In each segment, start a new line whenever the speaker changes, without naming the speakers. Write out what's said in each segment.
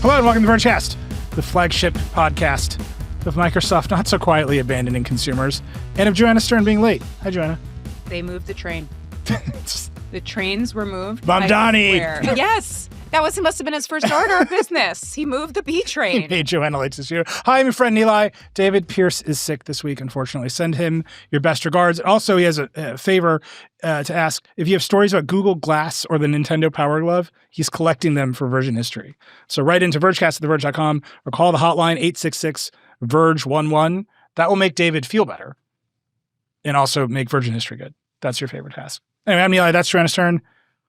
Hello and welcome to Vergecast, the flagship podcast of Microsoft not so quietly abandoning consumers and of Joanna Stern being late. Hi, Joanna.
They moved the train. The trains were moved.
Mamdani!
Yes. That must have been his first order of business. He moved the B train.
He made Joanna late this year. Hi, my friend Nilay. David Pierce is sick this week, unfortunately. Send him your best regards. Also, he has a favor to ask. If you have stories about Google Glass or the Nintendo Power Glove, he's collecting them for Verge history. So write into vergecast@theverge.com or call the hotline 866-VERGE11. That will make David feel better and also make Verge history good. That's your favorite task. Anyway, I'm Nilay. That's Joanna Stern.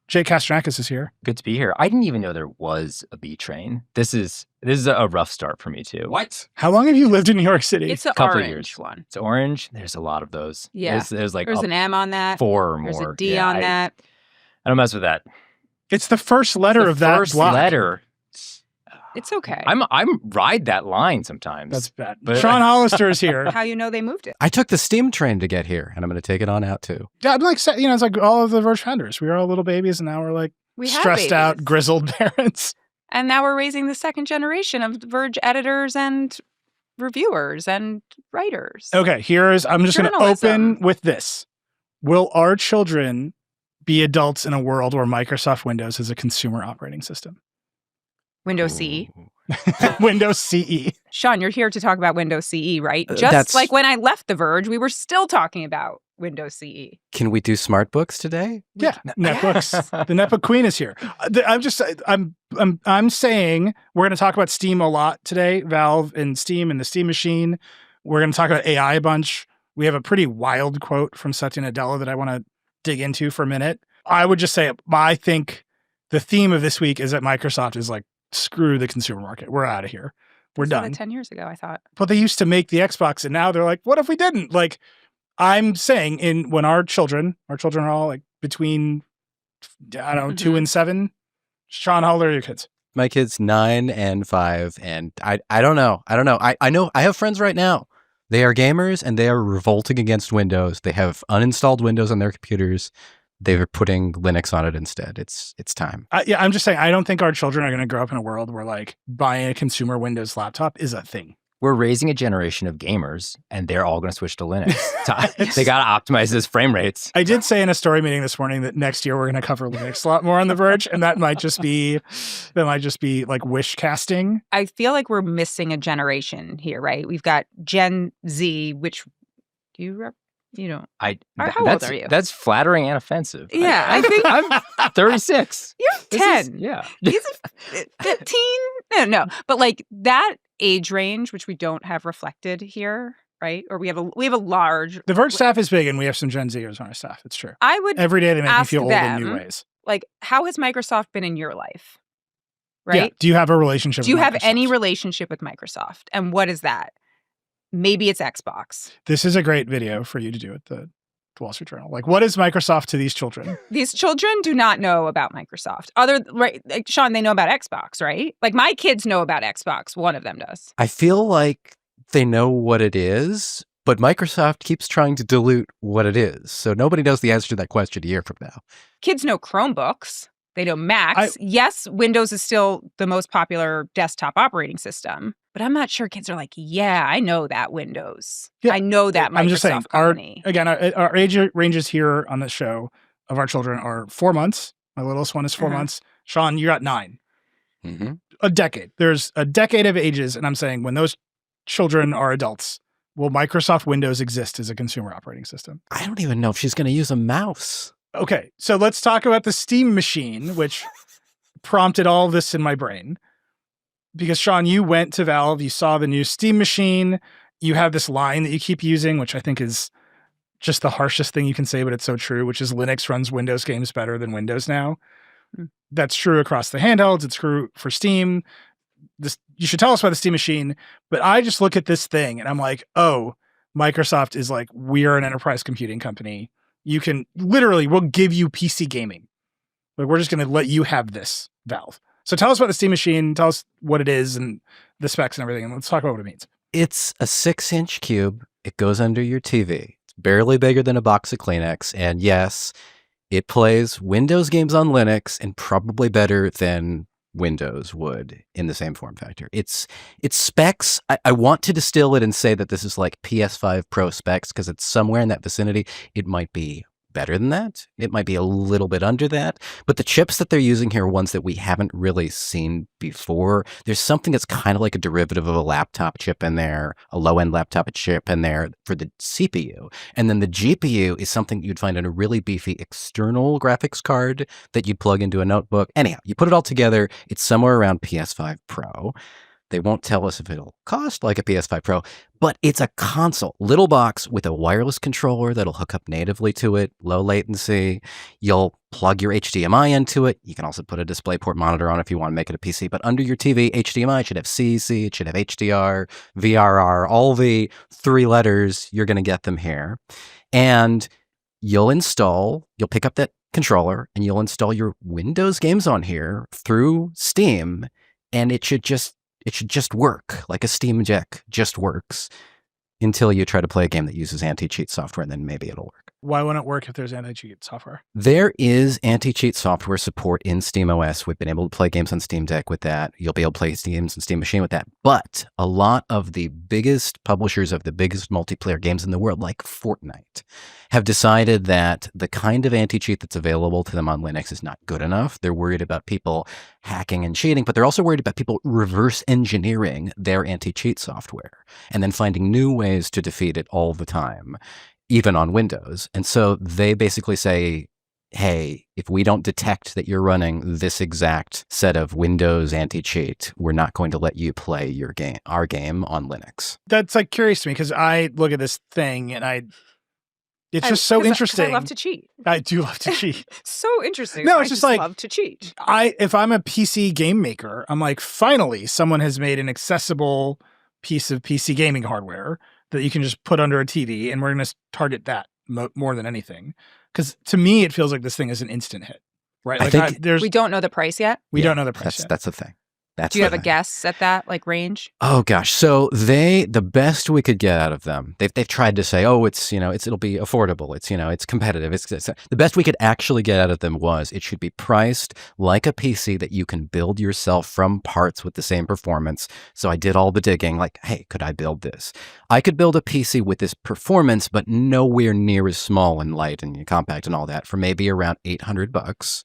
Jake Kastrenakes is here.
Good to be here. I didn't even know there was a B train. This is a rough start for me too.
What? How long have you lived in New York City?
It's an
Couple
orange
years.
one.
It's orange. There's a lot of those.
Yeah.
There's like
There's an M on that.
4 or more.
There's a D on that.
I don't mess with that.
It's the first letter of that
first
block.
letter.
It's okay.
I'm ride that line sometimes.
That's bad.
But-
Sean Hollister is here.
How you know they moved it?
I took the steam train to get here, and I'm going to take it on out too.
Yeah, I'm like, it's like all of the Verge founders. We were all little babies, and now we're like
We have
stressed out,
babies.
grizzled parents.
And now we're raising the second generation of Verge editors and reviewers and writers.
Okay, I'm just going to
Journalism.
open with this. Will our children be adults in a world where Microsoft Windows is a consumer operating system?
Windows CE.
Windows CE.
Sean, you're here to talk about Windows CE, right? Just
that's-
like when I left The Verge, we were still talking about Windows CE.
Can we do smart books today?
Yeah, netbooks. The netbook queen is here. I'm saying we're going to talk about Steam a lot today. Valve and Steam and the Steam machine. We're going to talk about AI a bunch. We have a pretty wild quote from Satya Nadella that I want to dig into for a minute. I would just say I think the theme of this week is that Microsoft is like, screw the consumer market. We're out of here. We're
They said
done.
it 10 years ago, I thought.
But they used to make the Xbox, and now they're like, what if we didn't? Like, I'm saying when our children are all like between, I don't know, 2 and 7. Sean, how old are your kids?
My kid's 9 and 5, and I don't know. I know I have friends right now. They are gamers, and they are revolting against Windows. They have uninstalled Windows on their computers. They're putting Linux on it instead. It's time.
I'm just saying, I don't think our children are going to grow up in a world where like buying a consumer Windows laptop is a thing.
We're raising a generation of gamers, and they're all going to switch to Linux. They got to optimize those frame rates.
I did say in a story meeting this morning that next year we're going to cover Linux a lot more on The Verge, and that might just be like wish casting.
I feel like we're missing a generation here, right? We've got Gen Z, which you don't. How old are you?
That's flattering and offensive.
Yeah, I think
I'm 36.
You're 10.
Yeah.
He's 15. No. But like that age range, which we don't have reflected here, right? Or we have a large.
The Verge staff is big, and we have some Gen Zers on our staff. It's true.
I would
Every day they make me
ask
feel old in new
them,
ways.
like, how has Microsoft been in your life? Right?
Yeah. Do you have a relationship
Do you
with
have
Microsoft?
any relationship with Microsoft? And what is that? Maybe it's Xbox.
This is a great video for you to do at the Wall Street Journal. Like, what is Microsoft to these children?
These children do not know about Microsoft. Right, like, Sean, they know about Xbox, right? Like my kids know about Xbox. One of them does.
I feel like they know what it is, but Microsoft keeps trying to dilute what it is. So nobody knows the answer to that question a year from now.
Kids know Chromebooks. They know Macs. Yes, Windows is still the most popular desktop operating system, but I'm not sure kids are like, yeah, I know that Windows.
Yeah,
I know that Microsoft
I'm just saying,
company.
our age ranges here on the show of our children are 4 months. My littlest one is 4 months. Sean, you're at 9.
Mm-hmm.
A decade. There's a decade of ages, and I'm saying when those children are adults, will Microsoft Windows exist as a consumer operating system?
I don't even know if she's going to use a mouse.
Okay, so let's talk about the Steam machine, which prompted all of this in my brain. Because, Sean, you went to Valve, you saw the new Steam machine, you have this line that you keep using, which I think is just the harshest thing you can say, but it's so true, which is Linux runs Windows games better than Windows now. That's true across the handhelds. It's true for Steam. You should tell us about the Steam machine, but I just look at this thing and I'm like, oh, Microsoft is like, we're an enterprise computing company. You can we'll give you PC gaming. Like, we're just going to let you have this, Valve. So tell us about the Steam machine. Tell us what it is and the specs and everything. And let's talk about what it means.
It's a 6-inch cube. It goes under your TV. It's barely bigger than a box of Kleenex. And yes, it plays Windows games on Linux and probably better than Windows would in the same form factor. Its specs, I want to distill it and say that this is like PS5 Pro specs because it's somewhere in that vicinity. It might be better than that. It might be a little bit under that. But the chips that they're using here are ones that we haven't really seen before. There's something that's kind of like a derivative of a laptop chip in there, a low-end laptop chip in there for the CPU. And then the GPU is something you'd find in a really beefy external graphics card that you'd plug into a notebook. Anyhow, you put it all together, it's somewhere around PS5 Pro. They won't tell us if it'll cost like a PS5 Pro, but it's a console. Little box with a wireless controller that'll hook up natively to it, low latency. You'll plug your HDMI into it. You can also put a DisplayPort monitor on if you want to make it a PC, but under your TV, HDMI should have CC, it should have HDR, VRR, all the 3 letters, you're going to get them here. And you'll pick up that controller and you'll install your Windows games on here through Steam, and it should just work like a Steam Deck just works until you try to play a game that uses anti-cheat software, and then maybe it'll work.
Why wouldn't it work if there's anti-cheat software?
There is anti-cheat software support in SteamOS. We've been able to play games on Steam Deck with that. You'll be able to play games on Steam Machine with that. But a lot of the biggest publishers of the biggest multiplayer games in the world, like Fortnite, have decided that the kind of anti-cheat that's available to them on Linux is not good enough. They're worried about people hacking and cheating, but they're also worried about people reverse engineering their anti-cheat software and then finding new ways to defeat it all the time, even on Windows. And so they basically say, hey, if we don't detect that you're running this exact set of Windows anti-cheat, we're not going to let you play our game on Linux.
That's like curious to me because I look at this thing and it's just so interesting.
I love to cheat.
I do love to cheat.
So interesting.
No, it's just like
love to cheat.
If I'm a PC game maker, I'm like, finally, someone has made an accessible piece of PC gaming hardware that you can just put under a TV, and we're going to target that more than anything. Because to me, it feels like this thing is an instant hit, right? Like
we don't know the price yet.
We don't know the price yet.
That's the thing.
Do you have a guess at that, like range?
Oh gosh, so the best we could get out of them, they've tried to say, oh, it'll be affordable, it's competitive. It's the best we could actually get out of them was it should be priced like a PC that you can build yourself from parts with the same performance. So I did all the digging, like, hey, could I build this? I could build a PC with this performance, but nowhere near as small and light and compact and all that for maybe around $800.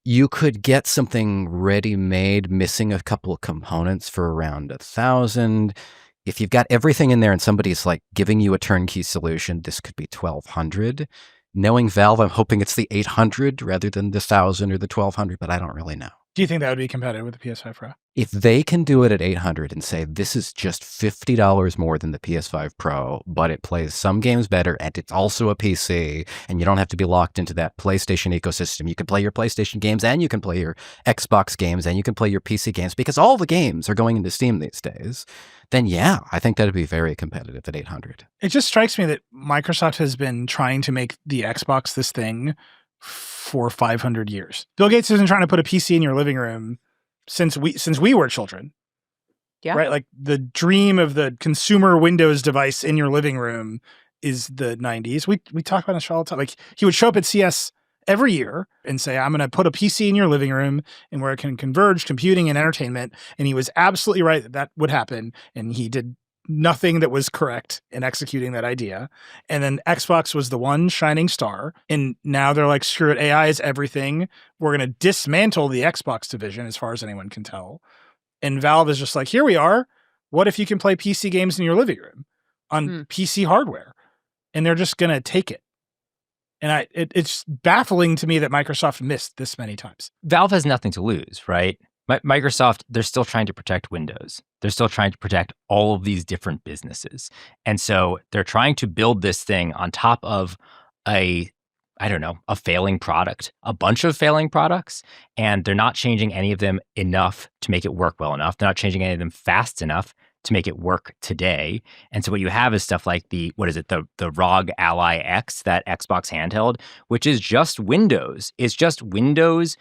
You could get something ready-made, missing a couple of components for around $1,000. If you've got everything in there and somebody's like giving you a turnkey solution, this could be $1,200. Knowing Valve, I'm hoping it's the $800 rather than the $1,000 or the $1,200, but I don't really know.
Do you think that would be competitive with the PS5 Pro?
If they can do it at $800 and say this is just $50 more than the PS5 Pro, but it plays some games better and it's also a PC and you don't have to be locked into that PlayStation ecosystem. You can play your PlayStation games and you can play your Xbox games and you can play your PC games because all the games are going into Steam these days. Then yeah, I think that'd be very competitive at $800.
It just strikes me that Microsoft has been trying to make the Xbox this thing for 500 years. Bill Gates isn't trying to put a PC in your living room since we were children.
Yeah.
Right? Like the dream of the consumer Windows device in your living room is the 90s. We talk about this all the time. Like he would show up at CS every year and say, I'm going to put a PC in your living room and where it can converge computing and entertainment. And he was absolutely right that would happen. And he did nothing that was correct in executing that idea. And then Xbox was the one shining star. And now they're like, screw it, AI is everything. We're going to dismantle the Xbox division as far as anyone can tell. And Valve is just like, here we are. What if you can play PC games in your living room on PC hardware? And they're just going to take it. And it's baffling to me that Microsoft missed this many times.
Valve has nothing to lose, right? Microsoft, they're still trying to protect Windows. They're still trying to protect all of these different businesses. And so they're trying to build this thing on top of a failing product, a bunch of failing products, and they're not changing any of them enough to make it work well enough. They're not changing any of them fast enough to make it work today. And so what you have is stuff like the ROG Ally X, that Xbox handheld, which is just Windows. It's just Windows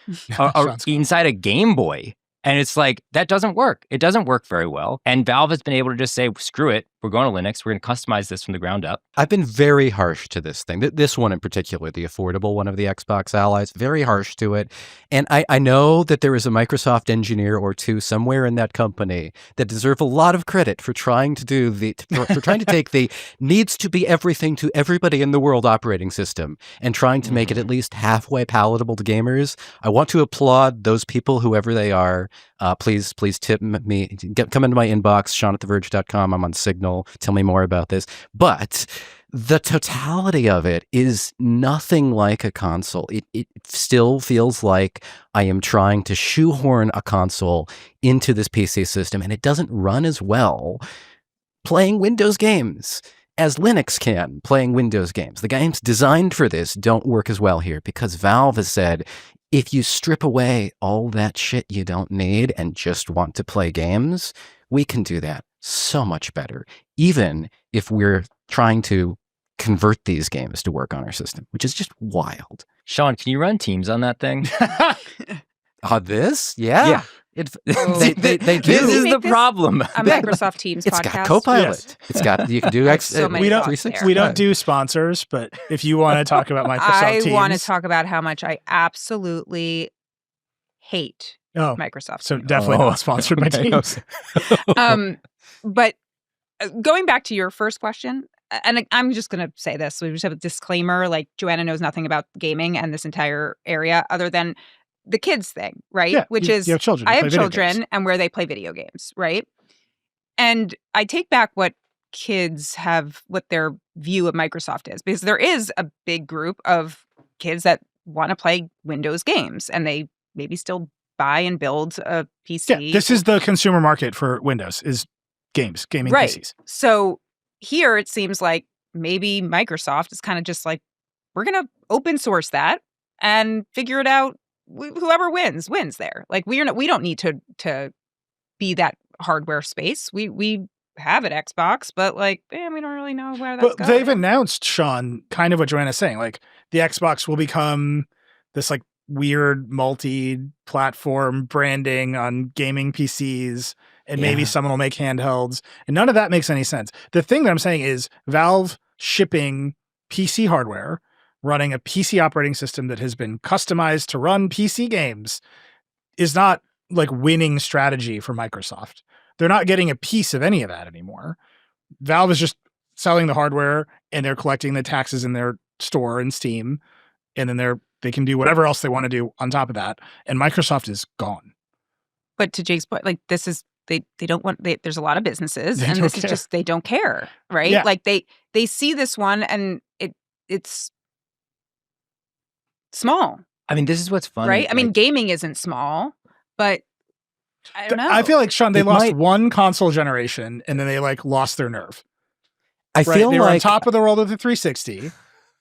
inside a Game Boy. And it's like, that doesn't work. It doesn't work very well. And Valve has been able to just say, screw it. We're going to Linux. We're going to customize this from the ground up.
I've been very harsh to this thing. This one in particular, the affordable one of the Xbox Allies, very harsh to it. And I know that there is a Microsoft engineer or two somewhere in that company that deserve a lot of credit for trying to do for trying to take the needs to be everything to everybody in the world operating system and trying to make it at least halfway palatable to gamers. I want to applaud those people, whoever they are. Please tip me. Come into my inbox, Sean@theverge.com. I'm on Signal. Tell me more about this. But the totality of it is nothing like a console. It still feels like I am trying to shoehorn a console into this PC system, and it doesn't run as well playing Windows games as Linux can playing Windows games. The games designed for this don't work as well here because Valve has said, if you strip away all that shit you don't need and just want to play games, we can do that so much better, even if we're trying to convert these games to work on our system, which is just wild.
Sean, can you run Teams on that thing?
This? Yeah. They do.
This is the problem.
A Microsoft Teams
It's
podcast.
got Copilot.
Yes.
It's got, you can do
So many
we don't-
thoughts there.
We don't do sponsors, but if you want to talk about Microsoft Teams.
I want to talk about how much I absolutely hate
Oh,
Microsoft
so
Teams.
definitely not sponsored by
Okay.
Teams.
But going back to your first question, and I'm just going to say this. We just have a disclaimer, like Joanna knows nothing about gaming and this entire area other than the kids thing, right?
Yeah,
Which
you
is,
have children.
I
who
have
play video
children
games.
and where they play video games, right? And I take back what their view of Microsoft is, because there is a big group of kids that want to play Windows games and they maybe still buy and build a PC.
Yeah, this is the consumer market for Windows, is games, gaming
Right.
PCs.
So here it seems like maybe Microsoft is kind of just like, we're going to open source that and figure it out. Whoever wins there. Like we don't need to be that hardware space. We have an Xbox, but like, we don't really know where that's
But
going.
they've announced, Sean, kind of what Joanna's saying. Like the Xbox will become this like weird multi-platform branding on gaming PCs, and maybe someone will make handhelds, and none of that makes any sense. The thing that I'm saying is Valve shipping PC hardware, running a PC operating system that has been customized to run PC games is not like winning strategy for Microsoft. They're not getting a piece of any of that anymore. Valve is just selling the hardware and they're collecting the taxes in their store and Steam, and then they can do whatever else they want to do on top of that. And Microsoft is gone.
But to Jake's point, like this is they don't want. There's a lot of businesses,
They
and
don't
this
care.
is just they don't care, right?
Yeah.
Like they see this one and it's small,
I mean, this is what's funny.
right? I mean,
like,
gaming isn't small, but I don't know.
I feel like, Sean, they
It
lost
might-
one console generation and then they like lost their nerve.
I
Right?
feel
They were on
like
top of the world with the 360.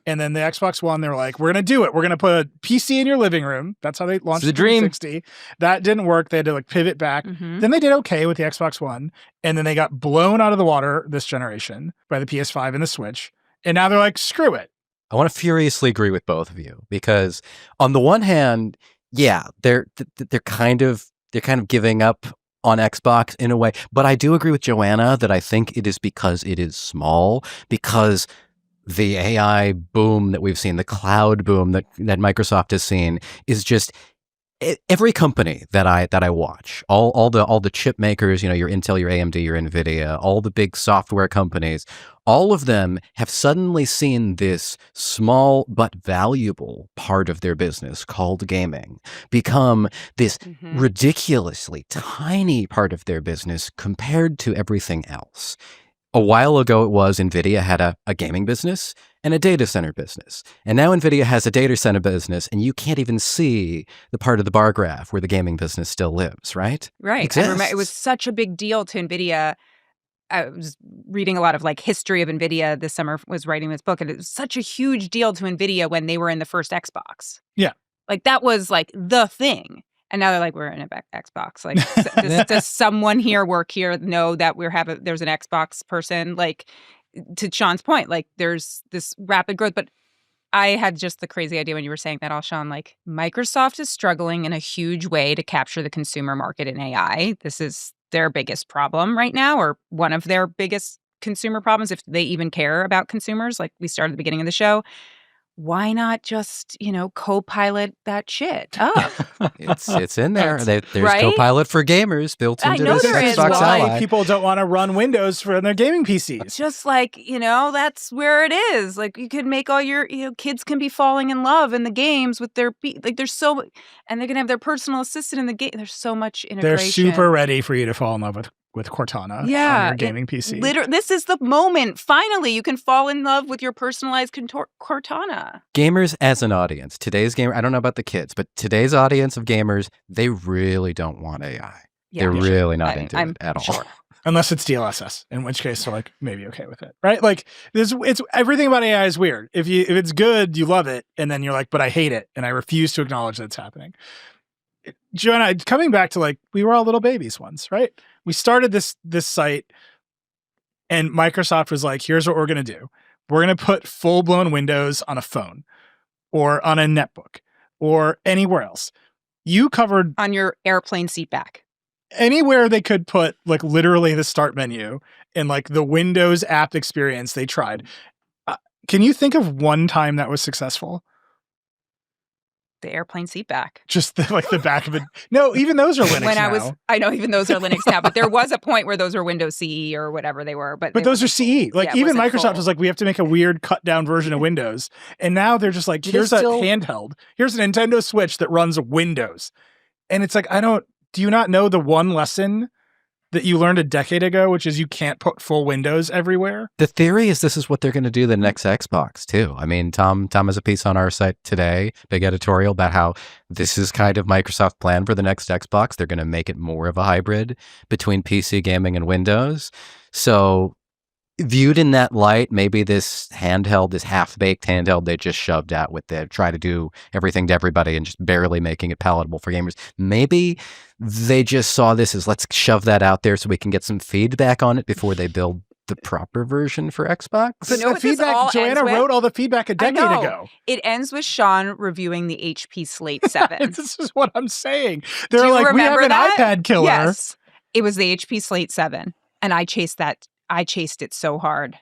And then the Xbox One, they were like, we're going to do it. We're going to put a PC in your living room. That's how they launched
the
the
dream.
360. That didn't work. They had to like pivot back.
Mhm.
Then they did okay with the Xbox One. And then they got blown out of the water this generation by the PS5 and the Switch. And now they're like, screw it.
I want to furiously agree with both of you because on the one hand, yeah, they're kind of giving up on Xbox in a way, but I do agree with Joanna that I think it is because it is small, because the AI boom that we've seen, the cloud boom that Microsoft has seen is just every company that I watch, all the chip makers, your Intel, your AMD, your Nvidia, all the big software companies, all of them have suddenly seen this small but valuable part of their business called gaming become this
Mhm.
ridiculously tiny part of their business compared to everything else. A while ago, it was NVIDIA had a gaming business and a data center business. And now NVIDIA has a data center business, and you can't even see the part of the bar graph where the gaming business still lives, right?
Right. I remember it was
Exists.
such a big deal to NVIDIA. I was reading a lot of like history of NVIDIA this summer, was writing this book, and it was such a huge deal to NVIDIA when they were in the first Xbox.
Yeah.
Like that was like the thing. And now they're like, we're in an Xbox. Like, does someone here work here know that there's an Xbox person? Like, to Sean's point, like there's this rapid growth. But I had just the crazy idea when you were saying that, all Sean, like Microsoft is struggling in a huge way to capture the consumer market in AI. This is their biggest problem right now, or one of their biggest consumer problems, if they even care about consumers, like we started at the beginning of the show, why not just, co-pilot that shit up?
It's in there. There's
right?
Copilot for gamers built
I
into
know
this
there is.
Xbox
why
Ally.
people don't want to run Windows for their gaming PCs.
Just like, that's where it is. Like, you could make all your, kids can be falling in love in the games with their, there's so, and they're going to have their personal assistant in the game. There's so much integration.
They're super ready for you to fall in love with Cortana on your gaming PC.
This is the moment. Finally, you can fall in love with your personalized Cortana.
Gamers as an audience, today's gamer, I don't know about the kids, but today's audience of gamers, they really don't want AI. They're really not into it at all.
Sure.
Unless it's DLSS, in which case they're like maybe okay with it, right? Like it's everything about AI is weird. If it's good, you love it, and then you're like, but I hate it, and I refuse to acknowledge that it's happening. Joanna, coming back to we were all little babies once, right? We started this site, and Microsoft was like, here's what we're going to do. We're going to put full-blown Windows on a phone or on a netbook or anywhere else. You covered...
On your airplane seat back.
Anywhere they could put, literally the start menu and, the Windows app experience they tried. Can you think of one time that was successful?
The airplane seat back.
Just the back of it. No, even those are Linux now.
I know even those are Linux now, but there was a point where those were Windows CE or whatever they were. But
those are CE. Even Microsoft was like, we have to make a weird cut down version of Windows. And now they're just like, here's a handheld. Here's a Nintendo Switch that runs Windows. And it's like, do you not know the one lesson that you learned a decade ago, which is you can't put full Windows everywhere?
The theory is this is what they're going to do the next Xbox too. I mean, Tom has a piece on our site today, big editorial about how this is kind of Microsoft's plan for the next Xbox. They're going to make it more of a hybrid between PC gaming and Windows. So viewed in that light, maybe this handheld, this half-baked handheld they just shoved out with the try to do everything to everybody and just barely making it palatable for gamers. Maybe they just saw this as let's shove that out there so we can get some feedback on it before they build the proper version for Xbox.
But no feedback. Joanna wrote all the feedback a decade ago.
It ends with Sean reviewing the HP Slate 7.
This is what I'm saying. They're like, we have an iPad killer.
Yes. It was the HP Slate 7. And I chased it so hard.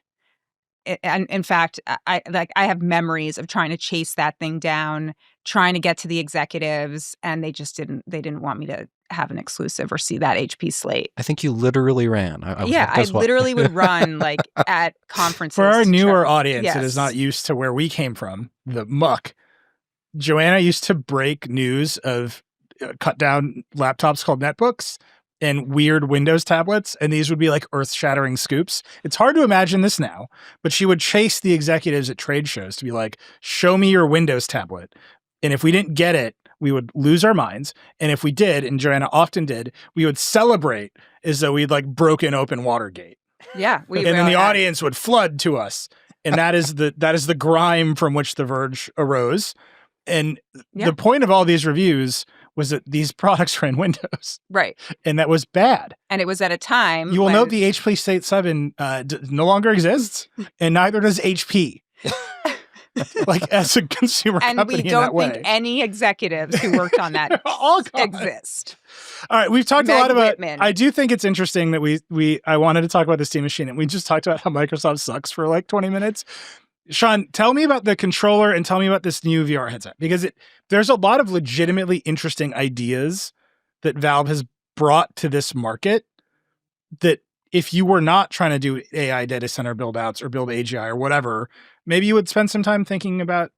And in fact, I have memories of trying to chase that thing down, trying to get to the executives, and they didn't want me to have an exclusive or see that HP Slate.
I think you literally ran. I
literally would run at conferences.
For our newer audience that is not used to where we came from, the muck, Joanna used to break news of cut down laptops called netbooks and weird Windows tablets, and these would be earth-shattering scoops. It's hard to imagine this now, but she would chase the executives at trade shows to be like, show me your Windows tablet. And if we didn't get it, we would lose our minds. And if we did, and Joanna often did, we would celebrate as though we'd broken open Watergate.
Yeah.
And then the audience would flood to us. And that is the grime from which The Verge arose. And the point of all these reviews was that these products ran Windows.
Right.
And that was bad.
And it was at a time
you will note the HP Slate 7 no longer exists, and neither does HP. As a consumer company in that way.
And we don't think any executives who worked on that exist.
All right, we've talked a lot about...
Whitman.
I do think it's interesting that I wanted to talk about the Steam Machine, and we just talked about how Microsoft sucks for 20 minutes. Sean, tell me about the controller and tell me about this new VR headset, because there's a lot of legitimately interesting ideas that Valve has brought to this market that if you were not trying to do AI data center build-outs or build AGI or whatever, maybe you would spend some time thinking about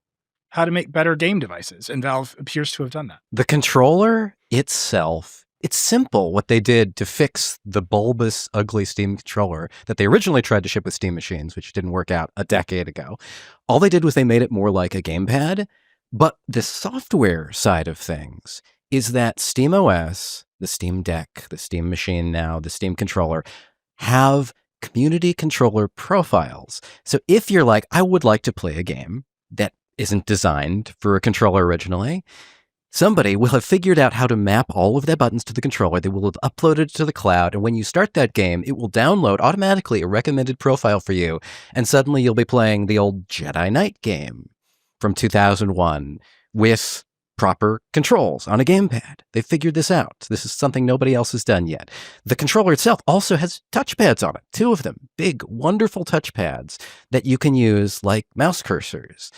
how to make better game devices, and Valve appears to have done that.
The controller itself, it's simple what they did to fix the bulbous, ugly Steam controller that they originally tried to ship with Steam machines, which didn't work out a decade ago. All they did was they made it more like a gamepad, but the software side of things is that SteamOS, the Steam Deck, the Steam Machine now, the Steam controller, have community controller profiles. So if you're like, I would like to play a game that isn't designed for a controller originally, somebody will have figured out how to map all of their buttons to the controller. They will have uploaded it to the cloud. And when you start that game, it will download automatically a recommended profile for you. And suddenly you'll be playing the old Jedi Knight game from 2001 with proper controls on a gamepad. They figured this out. This is something nobody else has done yet. The controller itself also has touchpads on it, 2 of them, big, wonderful touchpads that you can use like mouse cursors,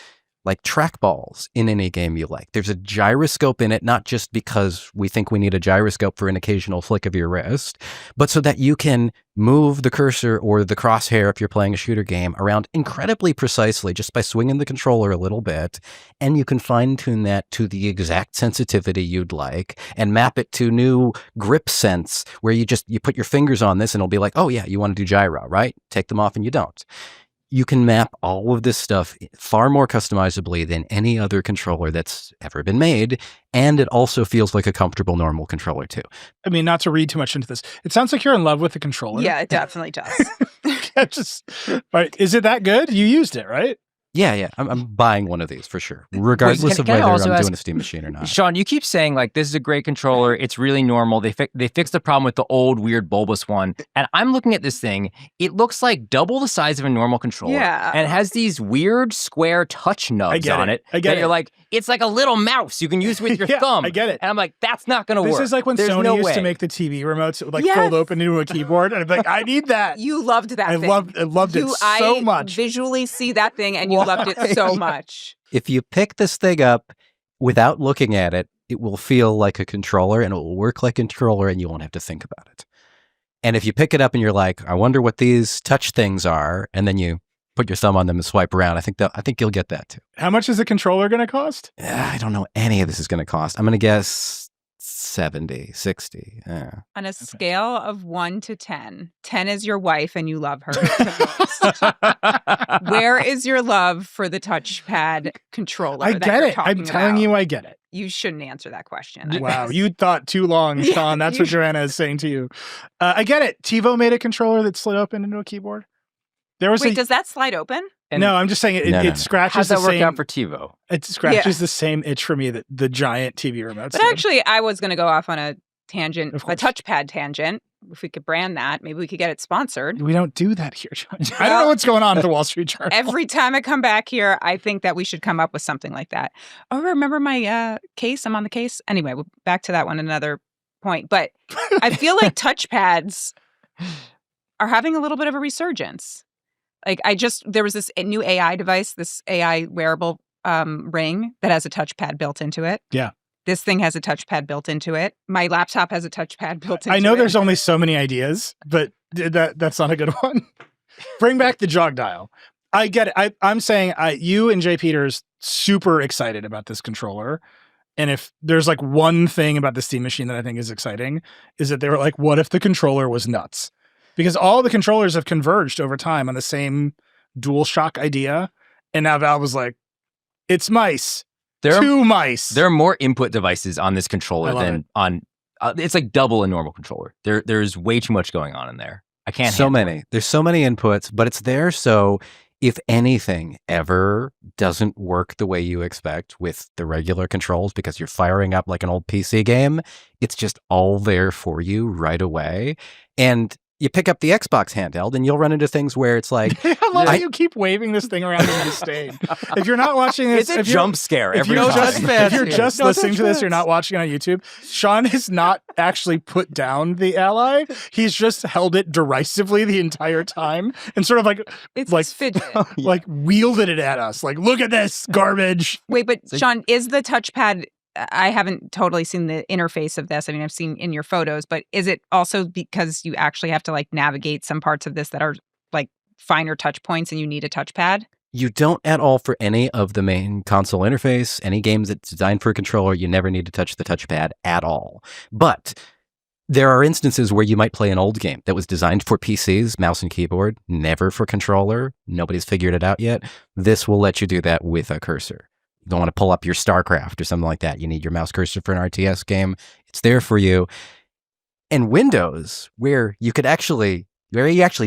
like trackballs in any game you like. There's a gyroscope in it, not just because we think we need a gyroscope for an occasional flick of your wrist, but so that you can move the cursor or the crosshair if you're playing a shooter game around incredibly precisely just by swinging the controller a little bit, and you can fine-tune that to the exact sensitivity you'd like and map it to new grip sense where you put your fingers on this and it'll be like, oh yeah, you want to do gyro, right? Take them off and you don't. You can map all of this stuff far more customizably than any other controller that's ever been made, and it also feels like a comfortable, normal controller, too.
I mean, not to read too much into this, it sounds like you're in love with the controller.
Yeah, it definitely does.
Right. Is it that good? You used it, right?
Yeah. I'm buying one of these for sure, regardless of whether I'm doing a Steam machine or not.
Sean, you keep saying like this is a great controller. It's really normal. They fixed the problem with the old weird bulbous one. And I'm looking at this thing. It looks like double the size of a normal controller.
Yeah.
And it has these weird square touch nubs on it.
I get it.
You're like, it's like a little mouse you can use with your thumb.
I get it.
And I'm like, that's not going to work.
This is like when
There's
Sony
no
used
way.
to make the TV remotes like fold open into a keyboard, and I'm like, I need that.
You loved that thing.
I loved it so much.
I visually see that thing, and you loved it so much.
If you pick this thing up without looking at it, it will feel like a controller and it will work like a controller and you won't have to think about it. And if you pick it up and you're like, I wonder what these touch things are, and then you put your thumb on them and swipe around, I think you'll get that too.
How much is the controller going to cost?
I don't know any of this is going to cost. I'm going to guess 70, 60.
On a scale of 1 to 10, 10 is your wife and you love her the most. Where is your love for the touchpad controller?
I get it. I'm telling you, I get it.
You shouldn't answer that question.
Wow, you thought too long, Sean. That's what Joanna is saying to you. I get it. TiVo made a controller that slid open into a keyboard.
Wait, does that slide open?
No, I'm just saying it scratches the same.
How's that work out for TiVo?
It scratches the same itch for me that the giant TV remotes
But
did.
actually, I was going to go off on a tangent, a touchpad tangent. If we could brand that, maybe we could get it sponsored.
We don't do that here, John. I don't know what's going on at the Wall Street Journal.
Every time I come back here, I think that we should come up with something like that. Oh, remember my case? I'm on the case. Anyway, back to that one, another point. But I feel like touchpads are having a little bit of a resurgence. Like there was this new AI device, this AI wearable ring that has a touchpad built into it.
Yeah.
This thing has a touchpad built into it. My laptop has a touchpad built into it.
I know there's only so many ideas, but that's not a good one. Bring back the jog dial. I get it. I'm saying you and Jay Peters super excited about this controller. And if there's like one thing about the Steam machine that I think is exciting, is that they were like, what if the controller was nuts? Because all the controllers have converged over time on the same DualShock idea. And now Valve was like, it's mice. Two mice.
There are more input devices on this controller than on... it's like double a normal controller. There's way too much going on in there. I can't
So
handle
many.
it.
There's so many inputs, but it's there so if anything ever doesn't work the way you expect with the regular controls because you're firing up like an old PC game, it's just all there for you right away. And you pick up the Xbox handheld and you'll run into things where it's like...
I love how you keep waving this thing around in disdain. If you're not watching this...
It's a jump scare every
time.
time.
If you're just listening to this, you're not watching on YouTube, Sean has not actually put down the Ally. He's just held it derisively the entire time and sort of like
fidget.
like wielded it at us. Like, look at this garbage.
Wait, but Sean, is the touchpad... I haven't totally seen the interface of this. I mean, I've seen in your photos, but is it also because you actually have to like navigate some parts of this that are like finer touch points and you need a touchpad?
You don't at all for any of the main console interface. Any games that's designed for a controller, you never need to touch the touchpad at all. But there are instances where you might play an old game that was designed for PCs, mouse and keyboard, never for controller. Nobody's figured it out yet. This will let you do that with a cursor. You don't want to pull up your StarCraft or something like that. You need your mouse cursor for an RTS game. It's there for you. And Windows, where you actually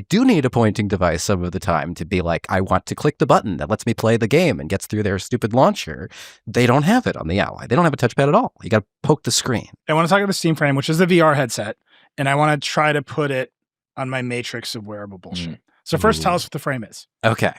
do need a pointing device some of the time to be like, I want to click the button that lets me play the game and gets through their stupid launcher. They don't have it on the Ally. They don't have a touchpad at all. You got to poke the screen.
I want to talk about the Steam Frame, which is the VR headset, and I want to try to put it on my matrix of wearable bullshit. So first, tell us what the frame is.
Okay.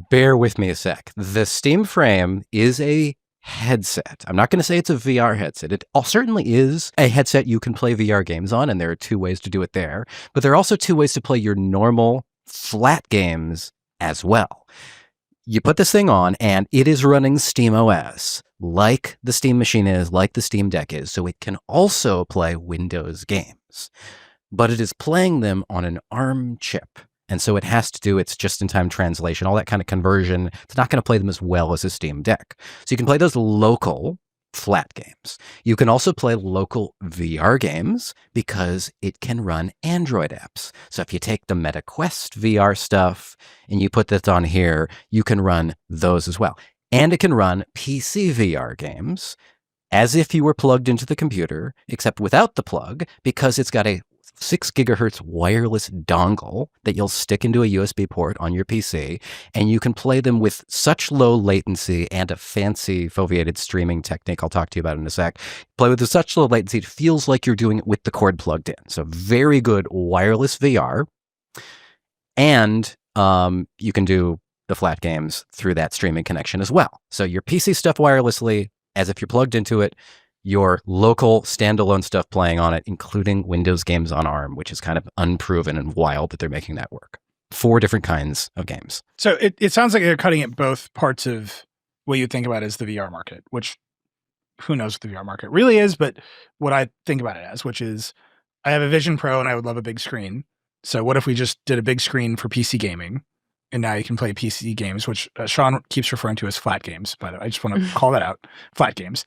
Bear with me a sec. The Steam Frame is a headset. I'm not going to say it's a VR headset. It certainly is a headset you can play VR games on, and there are 2 ways to do it there. But there are also 2 ways to play your normal flat games as well. You put this thing on, and it is running SteamOS, like the Steam Machine is, like the Steam Deck is, so it can also play Windows games. But it is playing them on an ARM chip. And so it has to do its just-in-time translation, all that kind of conversion. It's not going to play them as well as a Steam Deck. So you can play those local flat games. You can also play local VR games because it can run Android apps. So if you take the MetaQuest VR stuff and you put that on here, you can run those as well. And it can run PC VR games as if you were plugged into the computer, except without the plug, because it's got a 6 gigahertz wireless dongle that you'll stick into a USB port on your PC, and you can play them with such low latency and a fancy foveated streaming technique I'll talk to you about in a sec. Play with such low latency, it feels like you're doing it with the cord plugged in. So very good wireless VR. And you can do the flat games through that streaming connection as well. So your PC stuff wirelessly, as if you're plugged into it, your local standalone stuff playing on it, including Windows games on ARM, which is kind of unproven and wild that they're making that work. 4 different kinds of games.
So it sounds like they're cutting at both parts of what you think about as the VR market, which who knows what the VR market really is, but what I think about it as, which is I have a Vision Pro and I would love a big screen. So what if we just did a big screen for PC gaming? And now you can play PC games, which Sean keeps referring to as flat games, by the way. I just want to call that out. Flat games.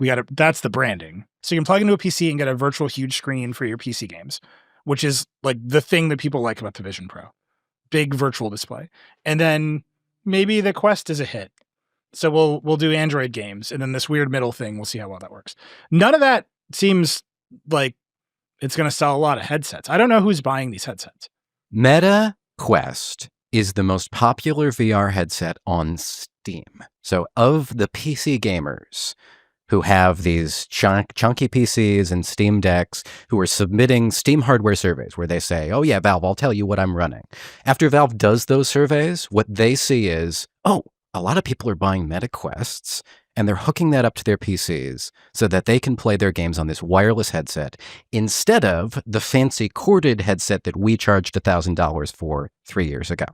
That's the branding. So you can plug into a PC and get a virtual huge screen for your PC games, which is like the thing that people like about the Vision Pro. Big virtual display. And then maybe the Quest is a hit. So we'll do Android games. And then this weird middle thing, we'll see how well that works. None of that seems like it's going to sell a lot of headsets. I don't know who's buying these headsets.
Meta Quest is the most popular VR headset on Steam. So of the PC gamers who have these chunky PCs and Steam Decks, who are submitting Steam hardware surveys where they say, oh yeah, Valve, I'll tell you what I'm running. After Valve does those surveys, what they see is, oh, a lot of people are buying MetaQuests, and they're hooking that up to their PCs so that they can play their games on this wireless headset instead of the fancy corded headset that we charged $1,000 for 3 years ago.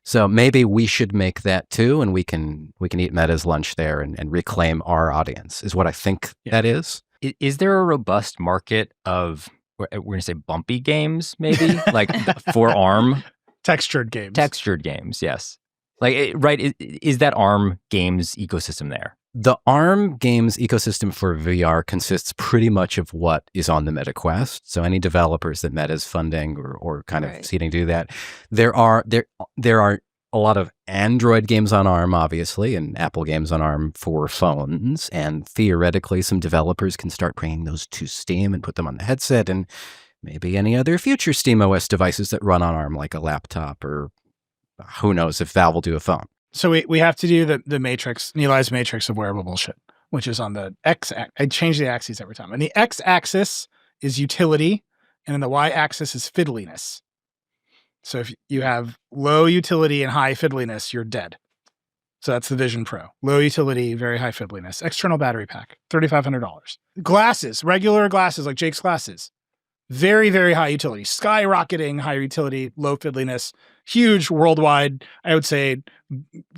So maybe we should make that too, and we can eat Meta's lunch there and reclaim our audience, is what I think that is.
Is there a robust market of, we're going to say bumpy games, maybe? Like for ARM?
Textured games.
Textured games, yes. Like, right, is that ARM games ecosystem there?
The ARM games ecosystem for VR consists pretty much of what is on the Meta Quest. So any developers that Meta's funding or kind of seeding to do that. There are a lot of Android games on ARM, obviously, and Apple games on ARM for phones. And theoretically, some developers can start bringing those to Steam and put them on the headset, and maybe any other future SteamOS devices that run on ARM, like a laptop, or who knows if Valve will do a phone.
So we have to do the matrix, Nilay's matrix of wearable bullshit, which is on the X. I change the axes every time. And the X axis is utility, and then the Y axis is fiddliness. So if you have low utility and high fiddliness, you're dead. So that's the Vision Pro. Low utility, very high fiddliness. External battery pack, $3,500. Glasses, regular glasses like Jake's glasses. Very, very high utility. Skyrocketing high utility, low fiddliness. Huge worldwide, I would say,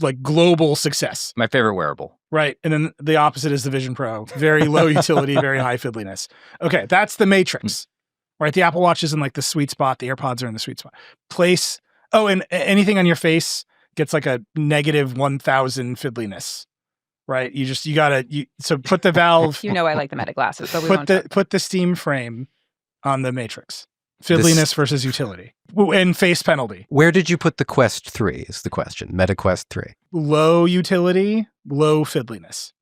like global success.
My favorite wearable.
Right. And then the opposite is the Vision Pro. Very low utility, very high fiddliness. Okay, that's the matrix. Right? The Apple Watch is in like the sweet spot. The AirPods are in the sweet spot. Oh, and anything on your face gets like a negative 1,000 fiddliness. Right? So put the Valve.
You know I like the Meta glasses, but
put the Steam frame on the matrix. Fiddliness versus utility. And face penalty.
Where did you put the Quest 3 is the question. Meta Quest 3.
Low utility, low fiddliness.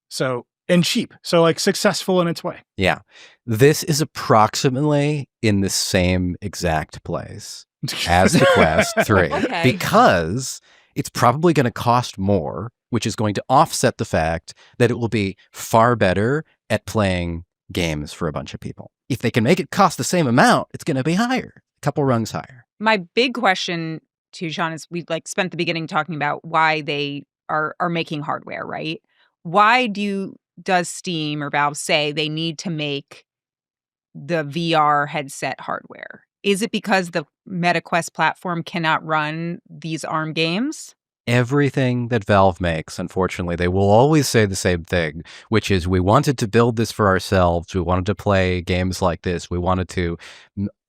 So, and cheap. So like successful in its way.
Yeah. This is approximately in the same exact place as the Quest 3.
Okay.
Because it's probably going to cost more, which is going to offset the fact that it will be far better at playing games for a bunch of people. If they can make it cost the same amount, it's going to be higher, a couple rungs higher.
My big question to Sean is we spent the beginning talking about why they are making hardware, right? why does Steam or Valve say they need to make the VR headset hardware? Is it because the MetaQuest platform cannot run these ARM games?
Everything that Valve makes, unfortunately, they will always say the same thing, which is we wanted to build this for ourselves. We wanted to play games like this. We wanted to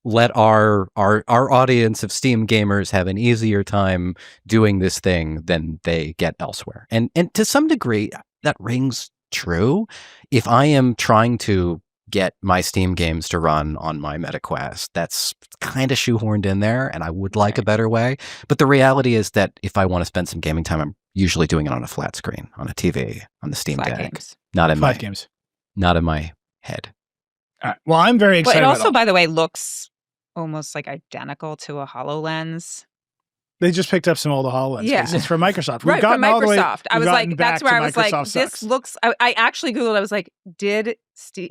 let our audience of Steam gamers have an easier time doing this thing than they get elsewhere. And to some degree, that rings true. If I am trying to get my Steam games to run on my MetaQuest, that's kind of shoehorned in there, and I would like a better way. But the reality is that if I want to spend some gaming time, I'm usually doing it on a flat screen, on a TV, on the Steam Deck.
Games.
Not in
Flat games.
Not in my head.
All right. Well, I'm very excited.
But it also, by the way, looks almost like identical to a HoloLens.
They just picked up some old HoloLens cases from Microsoft.
Right, from Microsoft. I was like, that's where I was like,
Microsoft
this
sucks.
looks, I actually Googled, I was like, did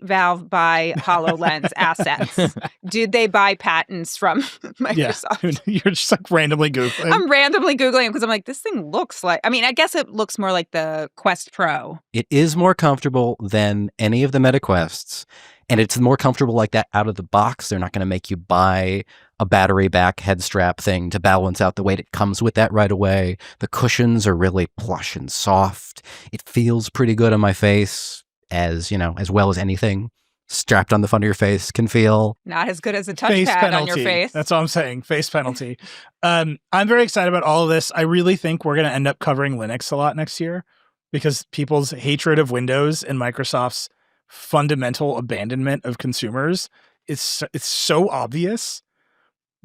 Valve buy HoloLens assets? Did they buy patents from Microsoft?
Yeah. You're just like randomly Googling.
I'm randomly Googling because I'm like, this thing looks like, I mean, I guess it looks more like the Quest Pro.
It is more comfortable than any of the MetaQuests, and it's more comfortable like that out of the box. They're not going to make you buy a battery back head strap thing to balance out the weight. It comes with that right away. The cushions are really plush and soft. It feels pretty good on my face, as well as anything strapped on the front of your face can feel.
Not as good as a
Face
touchpad
penalty.
on your face.
That's all I'm saying. Face penalty. I'm very excited about all of this. I really think we're going to end up covering Linux a lot next year because people's hatred of Windows and Microsoft's fundamental abandonment of consumers it's so obvious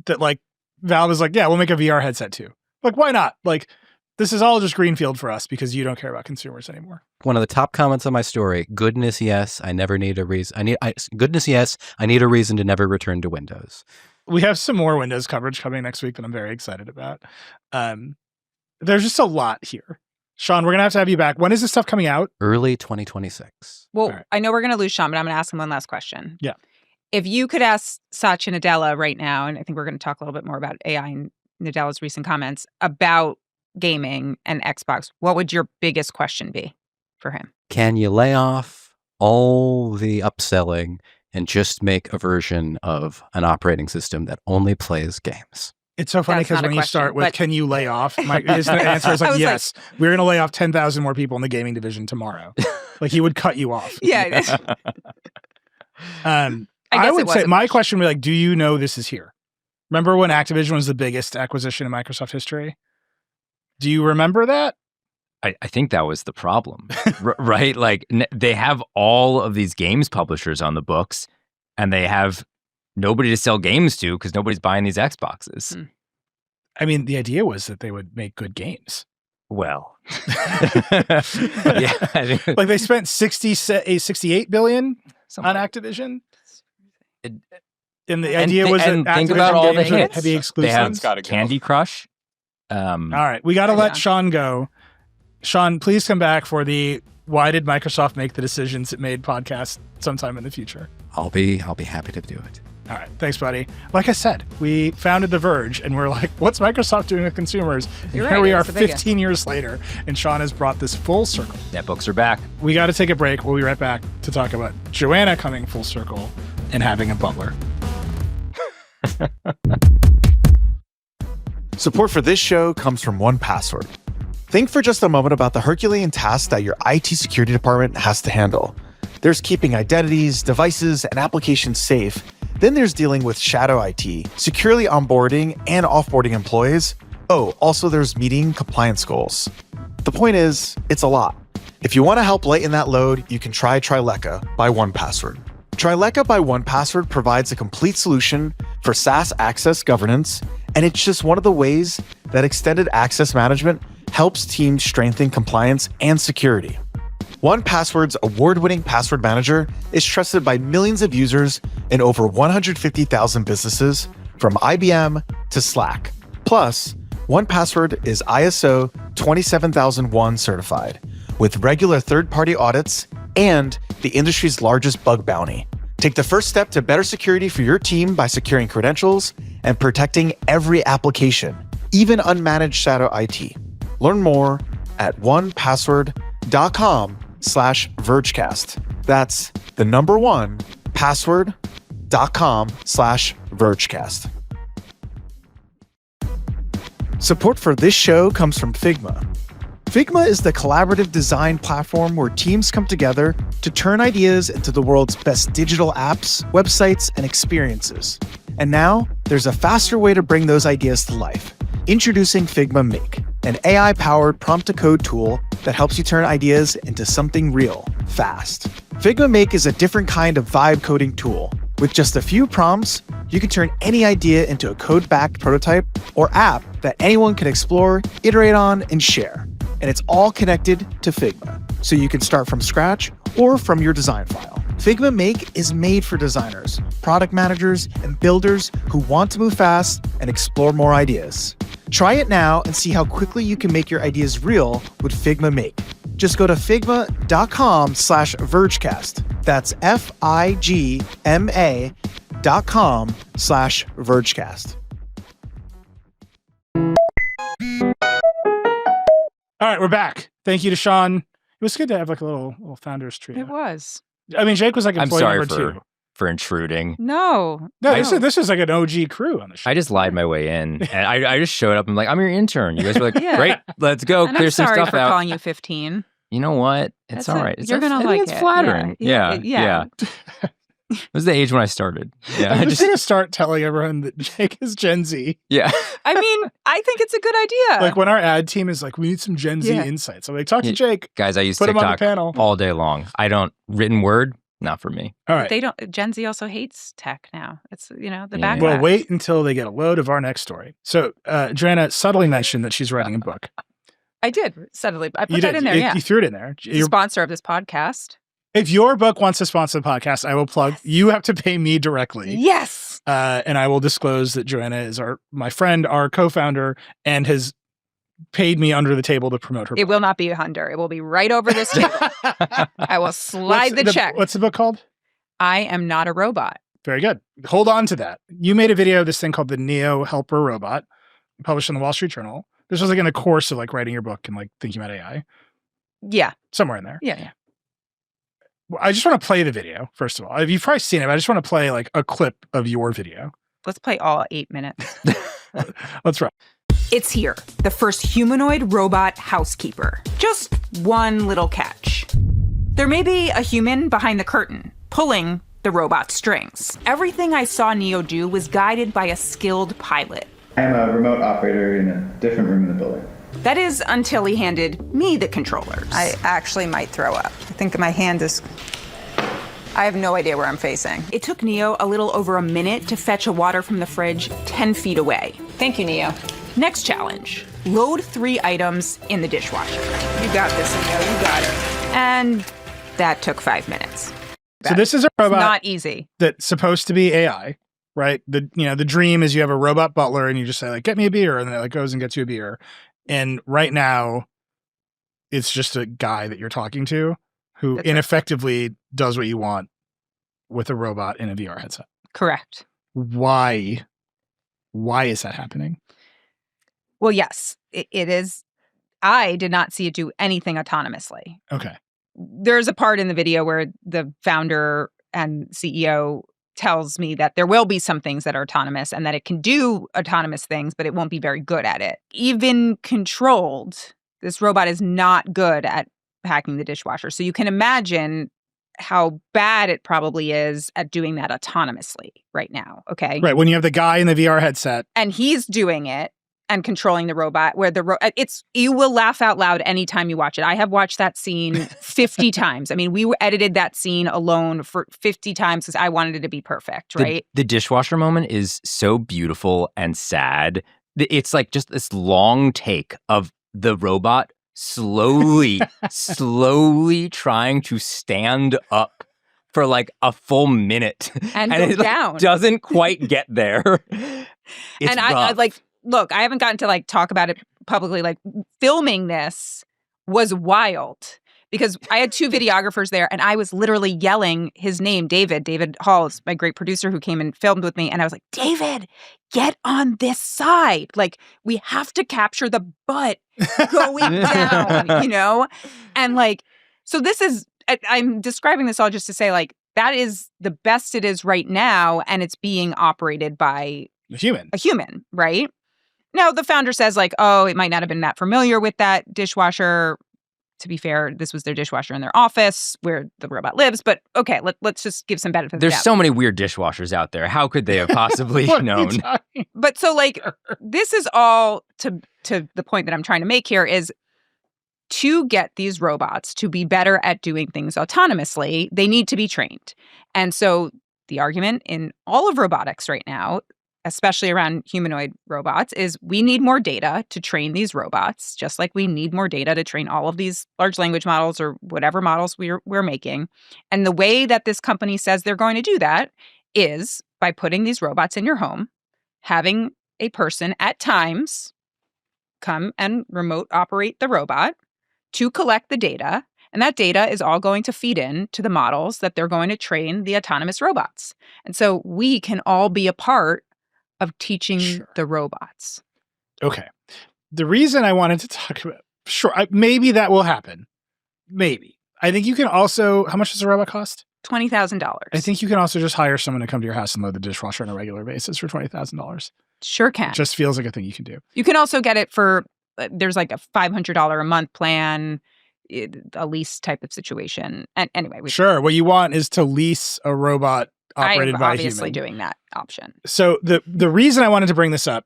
that like Valve is like, yeah, we'll make a VR headset too. Like, why not? Like, this is all just greenfield for us because you don't care about consumers anymore.
One of the top comments on my story: goodness, yes, I never need a reason. Goodness, yes, I need a reason to never return to Windows.
We have some more Windows coverage coming next week that I'm very excited about. There's just a lot here. Sean, we're going to have you back. When is this stuff coming out?
Early 2026.
Well, right. I know we're going to lose Sean, but I'm going to ask him one last question.
Yeah.
If you could ask Satya Nadella right now, and I think we're going to talk a little bit more about AI and Nadella's recent comments about gaming and Xbox, what would your biggest question be for him?
Can you lay off all the upselling and just make a version of an operating system that only plays games?
It's so funny because when you start with, can you lay off? The answer is like, yes, we're going to lay off 10,000 more people in the gaming division tomorrow. Like he would cut you off.
Yeah.
I would say my question would be like, do you know this is here? Remember when Activision was the biggest acquisition in Microsoft history? Do you remember that?
I think that was the problem, right? Like they have all of these games publishers on the books and they have nobody to sell games to because nobody's buying these Xboxes.
I mean, the idea was that they would make good games.
Well,
yeah, like they spent 68 billion on Activision. And the idea was that
think about all the hits.
Heavy exclusives.
They have Candy Crush.
All right, we got to let Sean go. Sean, please come back for the "Why did Microsoft make the decisions it made?" podcast sometime in the future.
I'll be happy to do it.
All right, thanks, buddy. Like I said, we founded The Verge, and we're like, what's Microsoft doing with consumers? And here we are 15 years later, and Sean has brought this full circle.
Netbooks are back.
We got to take a break. We'll be right back to talk about Joanna coming full circle and having a butler.
Support for this show comes from 1Password. Think for just a moment about the Herculean task that your IT security department has to handle. There's keeping identities, devices, and applications safe. Then there's dealing with shadow IT, securely onboarding and offboarding employees. Oh, also there's meeting compliance goals. The point is, it's a lot. If you want to help lighten that load, you can try Trileka by 1Password. Trileka by 1Password provides a complete solution for SaaS access governance, and it's just one of the ways that extended access management helps teams strengthen compliance and security. 1Password's award-winning password manager is trusted by millions of users in over 150,000 businesses, from IBM to Slack. Plus, 1Password is ISO 27001 certified, with regular third-party audits and the industry's largest bug bounty. Take the first step to better security for your team by securing credentials and protecting every application, even unmanaged shadow IT. Learn more at onepassword.com password.com/Vergecast. That's the number 1 password.com/Vergecast. Support for this show comes from Figma. Figma is the collaborative design platform where teams come together to turn ideas into the world's best digital apps, websites, and experiences. And now, there's a faster way to bring those ideas to life. Introducing Figma Make, an AI-powered prompt-to-code tool that helps you turn ideas into something real, fast. Figma Make is a different kind of vibe coding tool. With just a few prompts, you can turn any idea into a code-backed prototype or app that anyone can explore, iterate on, and share. And it's all connected to Figma, so you can start from scratch or from your design file. Figma Make is made for designers, product managers, and builders who want to move fast and explore more ideas. Try it now and see how quickly you can make your ideas real with Figma Make. Just go to figma.com/Vergecast. That's FIGMA.com/Vergecast.
All right, we're back. Thank you to Sean. It was good to have like a little founders trio.
It was.
I mean, Jake was like
I'm
employee
sorry
number 2.
for intruding.
No.
No, this is like an OG crew on the show.
I just lied my way in, and I just showed up. I'm like, I'm your intern. You guys were like,
Yeah.
great, let's go
And
clear
I'm
some
sorry
stuff
for
out.
calling you 15.
You know what? It's
That's
all
it.
right.
You're gonna like
it's
it.
flattering.
Yeah.
Yeah. It was the age when I started. Yeah,
I'm just going to start telling everyone that Jake is Gen Z.
yeah.
I mean, I think it's a good idea.
Like when our ad team is like, we need some Gen Z
Yeah.
insights. I'm like, talk to
Yeah.
Jake.
Guys, I use
Put him on the
TikTok
panel.
all day long. I don't written word, not for me.
All right.
They don't. Gen Z also hates tech now. It's the
Yeah.
backlash.
Well, wait until they get a load of our next story. So, Joanna subtly mentioned that she's writing a book.
I did suddenly. I put
You
that
did.
in there.
You-
Yeah.
You threw it in there.
The sponsor of this podcast.
If your book wants to sponsor the podcast, I will plug. You have to pay me directly.
Yes.
And I will disclose that Joanna is my friend, our co-founder, and has paid me under the table to promote her
It
book.
will not be under. It will be right over this table. I will slide the check.
What's the book called?
I am not a robot.
Very good. Hold on to that. You made a video of this thing called the Neo Helper Robot, published in the Wall Street Journal. This was like in a course of like writing your book and like thinking about AI.
Yeah.
Somewhere in there.
Yeah.
Well, I just want to play the video, first of all. You've probably seen it, but I just want to play like a clip of your video.
Let's play all 8 minutes.
Let's rock.
It's here, the first humanoid robot housekeeper. Just one little catch. There may be a human behind the curtain, pulling the robot strings. Everything I saw Neo do was guided by a skilled pilot.
I am a remote operator in a different room in the building.
That is until he handed me the controllers.
I actually might throw up. I think my hand is... I have no idea where I'm facing.
It took Neo a little over a minute to fetch a water from the fridge 10 feet away.
Thank you, Neo.
Next challenge, load 3 items in the dishwasher.
You got this, Neo. You got it.
And that took 5 minutes.
So this is a
It's
robot
not easy.
that's supposed to be AI, right? The dream is you have a robot butler and you just say like, get me a beer. And then it like goes and gets you a beer. And right now it's just a guy that you're talking to who
That's right.
ineffectively does what you want with a robot in a VR headset.
Correct.
Why is that happening?
Well, yes, it is. I did not see it do anything autonomously.
Okay.
There's a part in the video where the founder and CEO tells me that there will be some things that are autonomous and that it can do autonomous things, but it won't be very good at it. Even controlled, this robot is not good at packing the dishwasher. So you can imagine how bad it probably is at doing that autonomously right now. Okay.
Right. When you have the guy in the VR headset.
And he's doing it and controlling the robot where you will laugh out loud anytime you watch it. I have watched that scene 50 times. I mean, we edited that scene alone for 50 times because I wanted it to be perfect, right?
The dishwasher moment is so beautiful and sad. It's like just this long take of the robot slowly trying to stand up for like a full minute.
And go
it like,
down.
doesn't quite get there. It's
and I
rough.
like, look, I haven't gotten to like talk about it publicly. Like filming this was wild because I had 2 videographers there and I was literally yelling his name, David Hall is my great producer who came and filmed with me. And I was like, David, get on this side. Like we have to capture the butt going down, And like, So this is, I'm describing this all just to say, like, that is the best it is right now, and it's being operated by
A human,
right? Now, the founder says, like, oh, it might not have been that familiar with that dishwasher. To be fair, this was their dishwasher in their office where the robot lives. But okay, let's just give some benefit of the
There's
doubt.
so many weird dishwashers out there. How could they have possibly
What are you
known?
talking-
But so, like, this is all to the point that I'm trying to make here is to get these robots to be better at doing things autonomously, they need to be trained. And so the argument in all of robotics right now, especially around humanoid robots, is we need more data to train these robots, just like we need more data to train all of these large language models or whatever models we're making. And the way that this company says they're going to do that is by putting these robots in your home, having a person at times come and remote operate the robot to collect the data. And that data is all going to feed in to the models that they're going to train the autonomous robots. And so we can all be a part of teaching the robots.
Okay. The reason I wanted to talk about, maybe that will happen. Maybe. I think you can also, how much does a robot cost?
$20,000.
I think you can also just hire someone to come to your house and load the dishwasher on a regular basis for $20,000.
Sure can.
It just feels like a thing you can do.
You can also get it for, there's like a $500 a month plan, a lease type of situation. And anyway.
Sure. What you want is to lease a robot operated
I'm
by a
obviously
human.
doing that option.
So the reason I wanted to bring this up,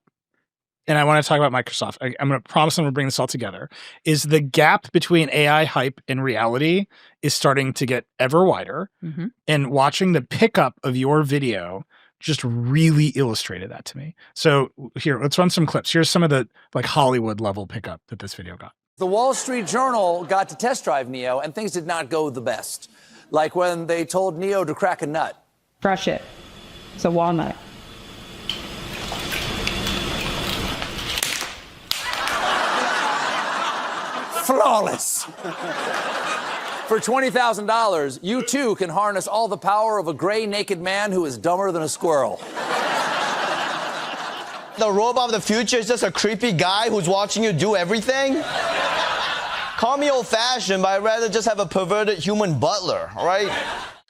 and I want to talk about Microsoft, I'm going to promise I'm going to bring this all together, is the gap between AI hype and reality is starting to get ever wider.
Mm-hmm.
And watching the pickup of your video just really illustrated that to me. So here, let's run some clips. Here's some of the like Hollywood level pickup that this video got.
The Wall Street Journal got to test drive Neo, and things did not go the best. Like when they told Neo to crack a nut.
Crush it. It's a walnut.
Flawless. For $20,000, you too can harness all the power of a gray naked man who is dumber than a squirrel.
The robot of the future is just a creepy guy who's watching you do everything? Call me old-fashioned, but I'd rather just have a perverted human butler, all right?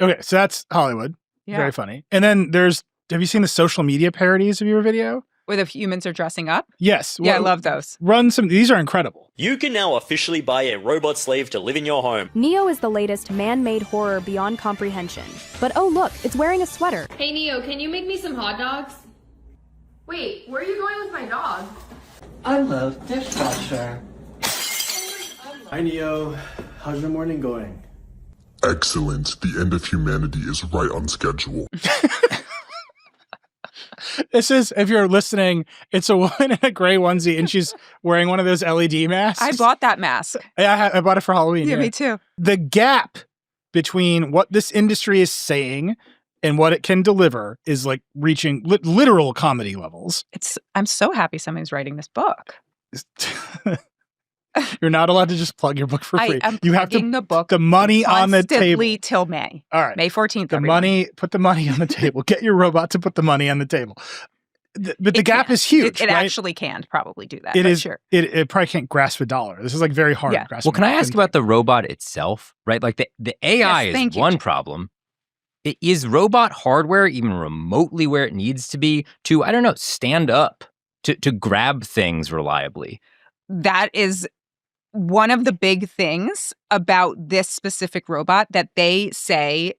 Okay, so that's Hollywood.
Yeah.
Very funny. And then have you seen the social media parodies of your video?
Where the humans are dressing up?
Yes.
Yeah, I love those.
Run some. These are incredible.
You can now officially buy a robot slave to live in your home.
Neo is the latest man-made horror beyond comprehension. But oh look, it's wearing a sweater.
Hey Neo, can you make me some hot dogs? Wait, where are you going with my dog?
I love dishwasher. Hi Neo, how's your morning going?
Excellent. The end of humanity is right on schedule.
This is, if you're listening, it's a woman in a gray onesie and she's wearing one of those LED masks.
I bought that mask.
Yeah, I bought it for Halloween.
Yeah, me too.
The gap between what this industry is saying and what it can deliver is like reaching literal comedy levels.
I'm so happy somebody's writing this book.
You're not allowed to just plug your book for free.
I am
you have to
the book
the money on the table
till May.
All right,
May 14th.
The money, put the money on the table. Get your robot to put the money on the table. But the gap is huge.
It
right?
actually can probably do that.
It is.
Sure.
It probably can't grasp a dollar. This is like very hard.
Yeah.
To grasp.
Well, can I ask about the robot itself? Right, like the AI is one problem. Is robot hardware even remotely where it needs to be to, I don't know, stand up to grab things reliably?
That is one of the big things about this specific robot that they say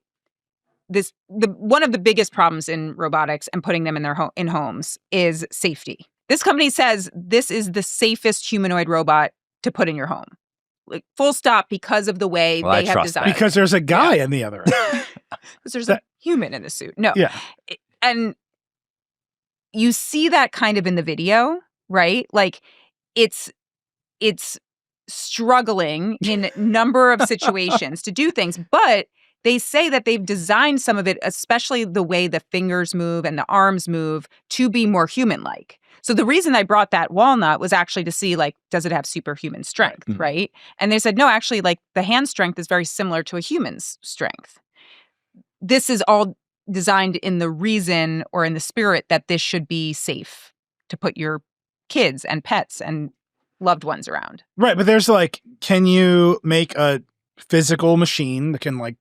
one of the biggest problems in robotics and putting them in their in homes is safety. This company says this is the safest humanoid robot to put in your home. Like, full stop, because of the way they have designed it.
Because there's a guy on the other end.
Because there's a human in the suit. No.
Yeah.
And you see that kind of in the video, right? Like it's struggling in a number of situations to do things, but they say that they've designed some of it, especially the way the fingers move and the arms move, to be more human-like. So the reason I brought that walnut was actually to see, like, does it have superhuman strength, right? And they said, no, actually, like, the hand strength is very similar to a human's strength. This is all designed in the reason or in the spirit that this should be safe to put your kids and pets and loved ones around.
Right, but there's like, can you make a physical machine that can like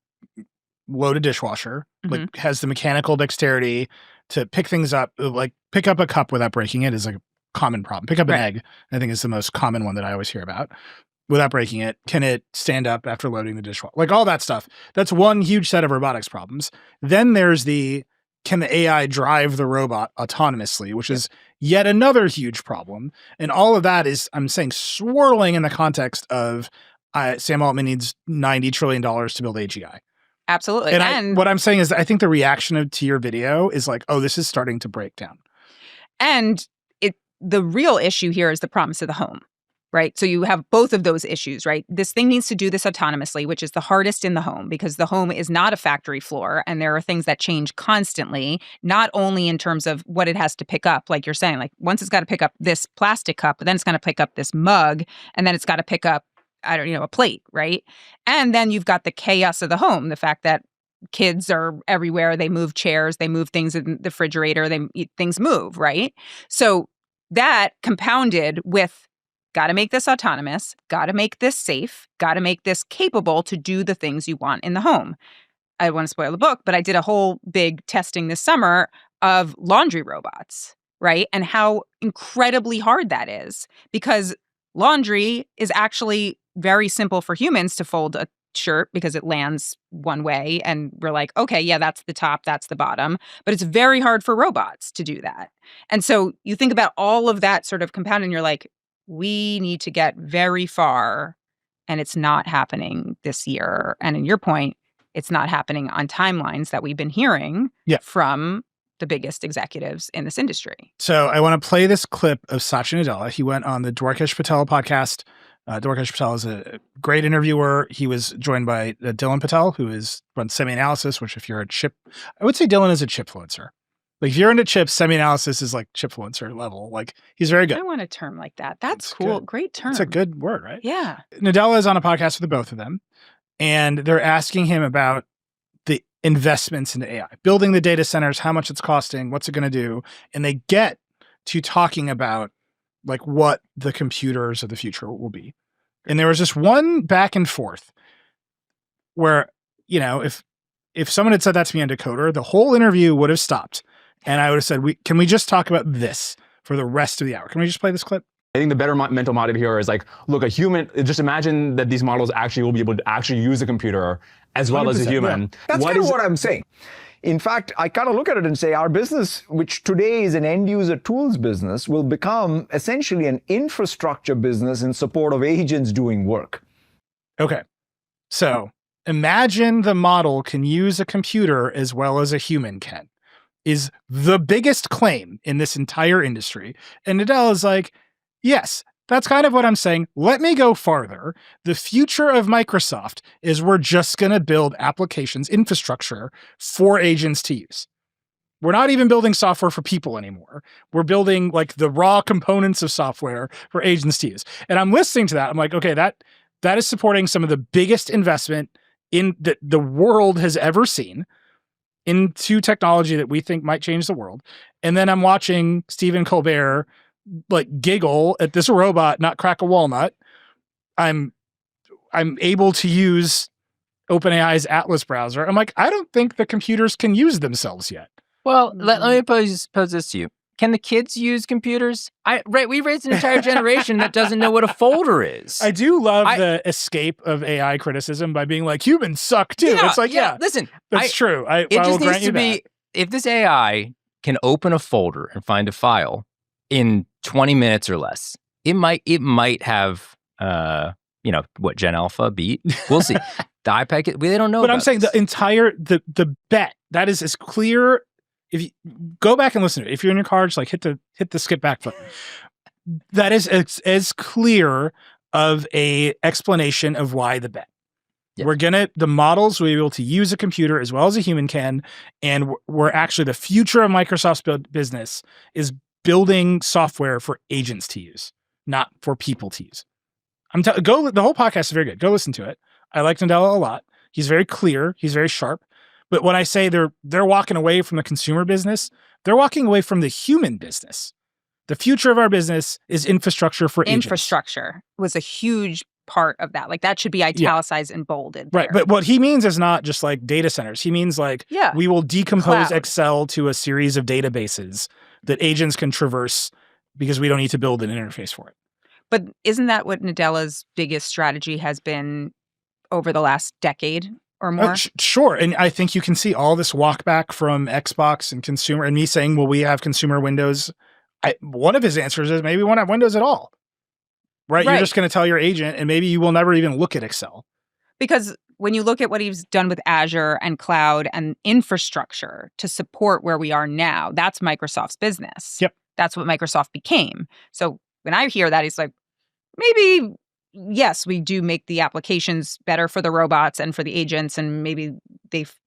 load a dishwasher, like has the mechanical dexterity to pick things up, like pick up a cup without breaking it is like a common problem. Pick up an egg, I think is the most common one that I always hear about. Without breaking it, can it stand up after loading the dishwasher? Like all that stuff. That's one huge set of robotics problems. Then there's can the AI drive the robot autonomously, which is yet another huge problem. And all of that is, I'm saying, swirling in the context of Sam Altman needs $90 trillion to build AGI.
Absolutely.
And what I'm saying is I think the reaction to your video is like, oh, this is starting to break down.
And the real issue here is the promise of the home, right? So you have both of those issues, right? This thing needs to do this autonomously, which is the hardest in the home because the home is not a factory floor and there are things that change constantly, not only in terms of what it has to pick up, like you're saying, like once it's got to pick up this plastic cup, then it's going to pick up this mug, and then it's got to pick up, a plate, right? And then you've got the chaos of the home, the fact that kids are everywhere, they move chairs, they move things in the refrigerator, things move, right? So that compounded with got to make this autonomous, got to make this safe, got to make this capable to do the things you want in the home. I don't want to spoil the book, but I did a whole big testing this summer of laundry robots, right? And how incredibly hard that is because laundry is actually very simple for humans to fold a shirt because it lands one way and we're like, okay, yeah, that's the top, that's the bottom. But it's very hard for robots to do that. And so you think about all of that sort of compound and you're like, we need to get very far and it's not happening this year. And in your point, it's not happening on timelines that we've been hearing from the biggest executives in this industry.
So I want to play this clip of Satya Nadella. He went on the Verge Patel podcast. Verge Patel is a great interviewer. He was joined by Nilay Patel, who runs semi-analysis, which if you're a chip, I would say Dylan is a chipfluencer. Like if you're into chips, semi-analysis is like chipfluencer level. Like he's very good.
I want a term like that. That's cool.
Good.
Great term.
It's a good word, right?
Yeah.
Nadella is on a podcast with the both of them, and they're asking him about the investments into AI, building the data centers, how much it's costing, what's it going to do. And they get to talking about like what the computers of the future will be. And there was just one back and forth where, if someone had said that to me on Decoder, the whole interview would have stopped. And I would have said, can we just talk about this for the rest of the hour? Can we just play this clip?
I think the better mental model here is like, look, a human, just imagine that these models actually will be able to actually use a computer as well as a human.
Yeah. That's kind of what I'm saying. In fact, I kind of look at it and say our business, which today is an end-user tools business, will become essentially an infrastructure business in support of agents doing work.
Okay. So imagine the model can use a computer as well as a human can, is the biggest claim in this entire industry. And Nadella is like, yes, that's kind of what I'm saying. Let me go farther. The future of Microsoft is we're just going to build applications, infrastructure for agents to use. We're not even building software for people anymore. We're building like the raw components of software for agents to use. And I'm listening to that. I'm like, okay, that is supporting some of the biggest investment in that the world has ever seen into technology that we think might change the world. And then I'm watching Stephen Colbert like giggle at this robot not crack a walnut. I'm able to use OpenAI's Atlas browser. I'm like, I don't think the computers can use themselves yet.
Well, let me pose this to you. Can the kids use computers? We raised an entire generation that doesn't know what a folder is.
I do love the escape of AI criticism by being like, humans suck too. It's like,
listen,
that's true.
It just needs to be, if this AI can open a folder and find a file in 20 minutes or less, it might have, what Gen Alpha beat. We'll see. The iPad, they don't know.
But I'm saying the entire, the bet, that is as clear. If you go back and listen to it, if you're in your car, just like hit the skip back button. That is as clear of a explanation of why the bet. Yeah. The models will be able to use a computer as well as a human can. And we're actually, the future of Microsoft's business is building software for agents to use, not for people to use. The whole podcast is very good. Go listen to it. I like Nadella a lot. He's very clear. He's very sharp. But when I say they're walking away from the consumer business, they're walking away from the human business. The future of our business is infrastructure for agents.
Infrastructure was a huge part of that. Like that should be italicized and bolded.
Right.
there.
But what he means is not just like data centers. He means like we will decompose
Cloud.
Excel to a series of databases that agents can traverse because we don't need to build an interface for it.
But isn't that what Nadella's biggest strategy has been over the last decade or more?
Sure. And I think you can see all this walk back from Xbox and consumer and me saying, well, we have consumer Windows. One of his answers is maybe we won't have Windows at all. Right? You're just going to tell your agent and maybe you will never even look at Excel.
Because when you look at what he's done with Azure and cloud and infrastructure to support where we are now, that's Microsoft's business.
Yep.
That's what Microsoft became. So when I hear that, he's like, maybe, yes, we do make the applications better for the robots and for the agents. And maybe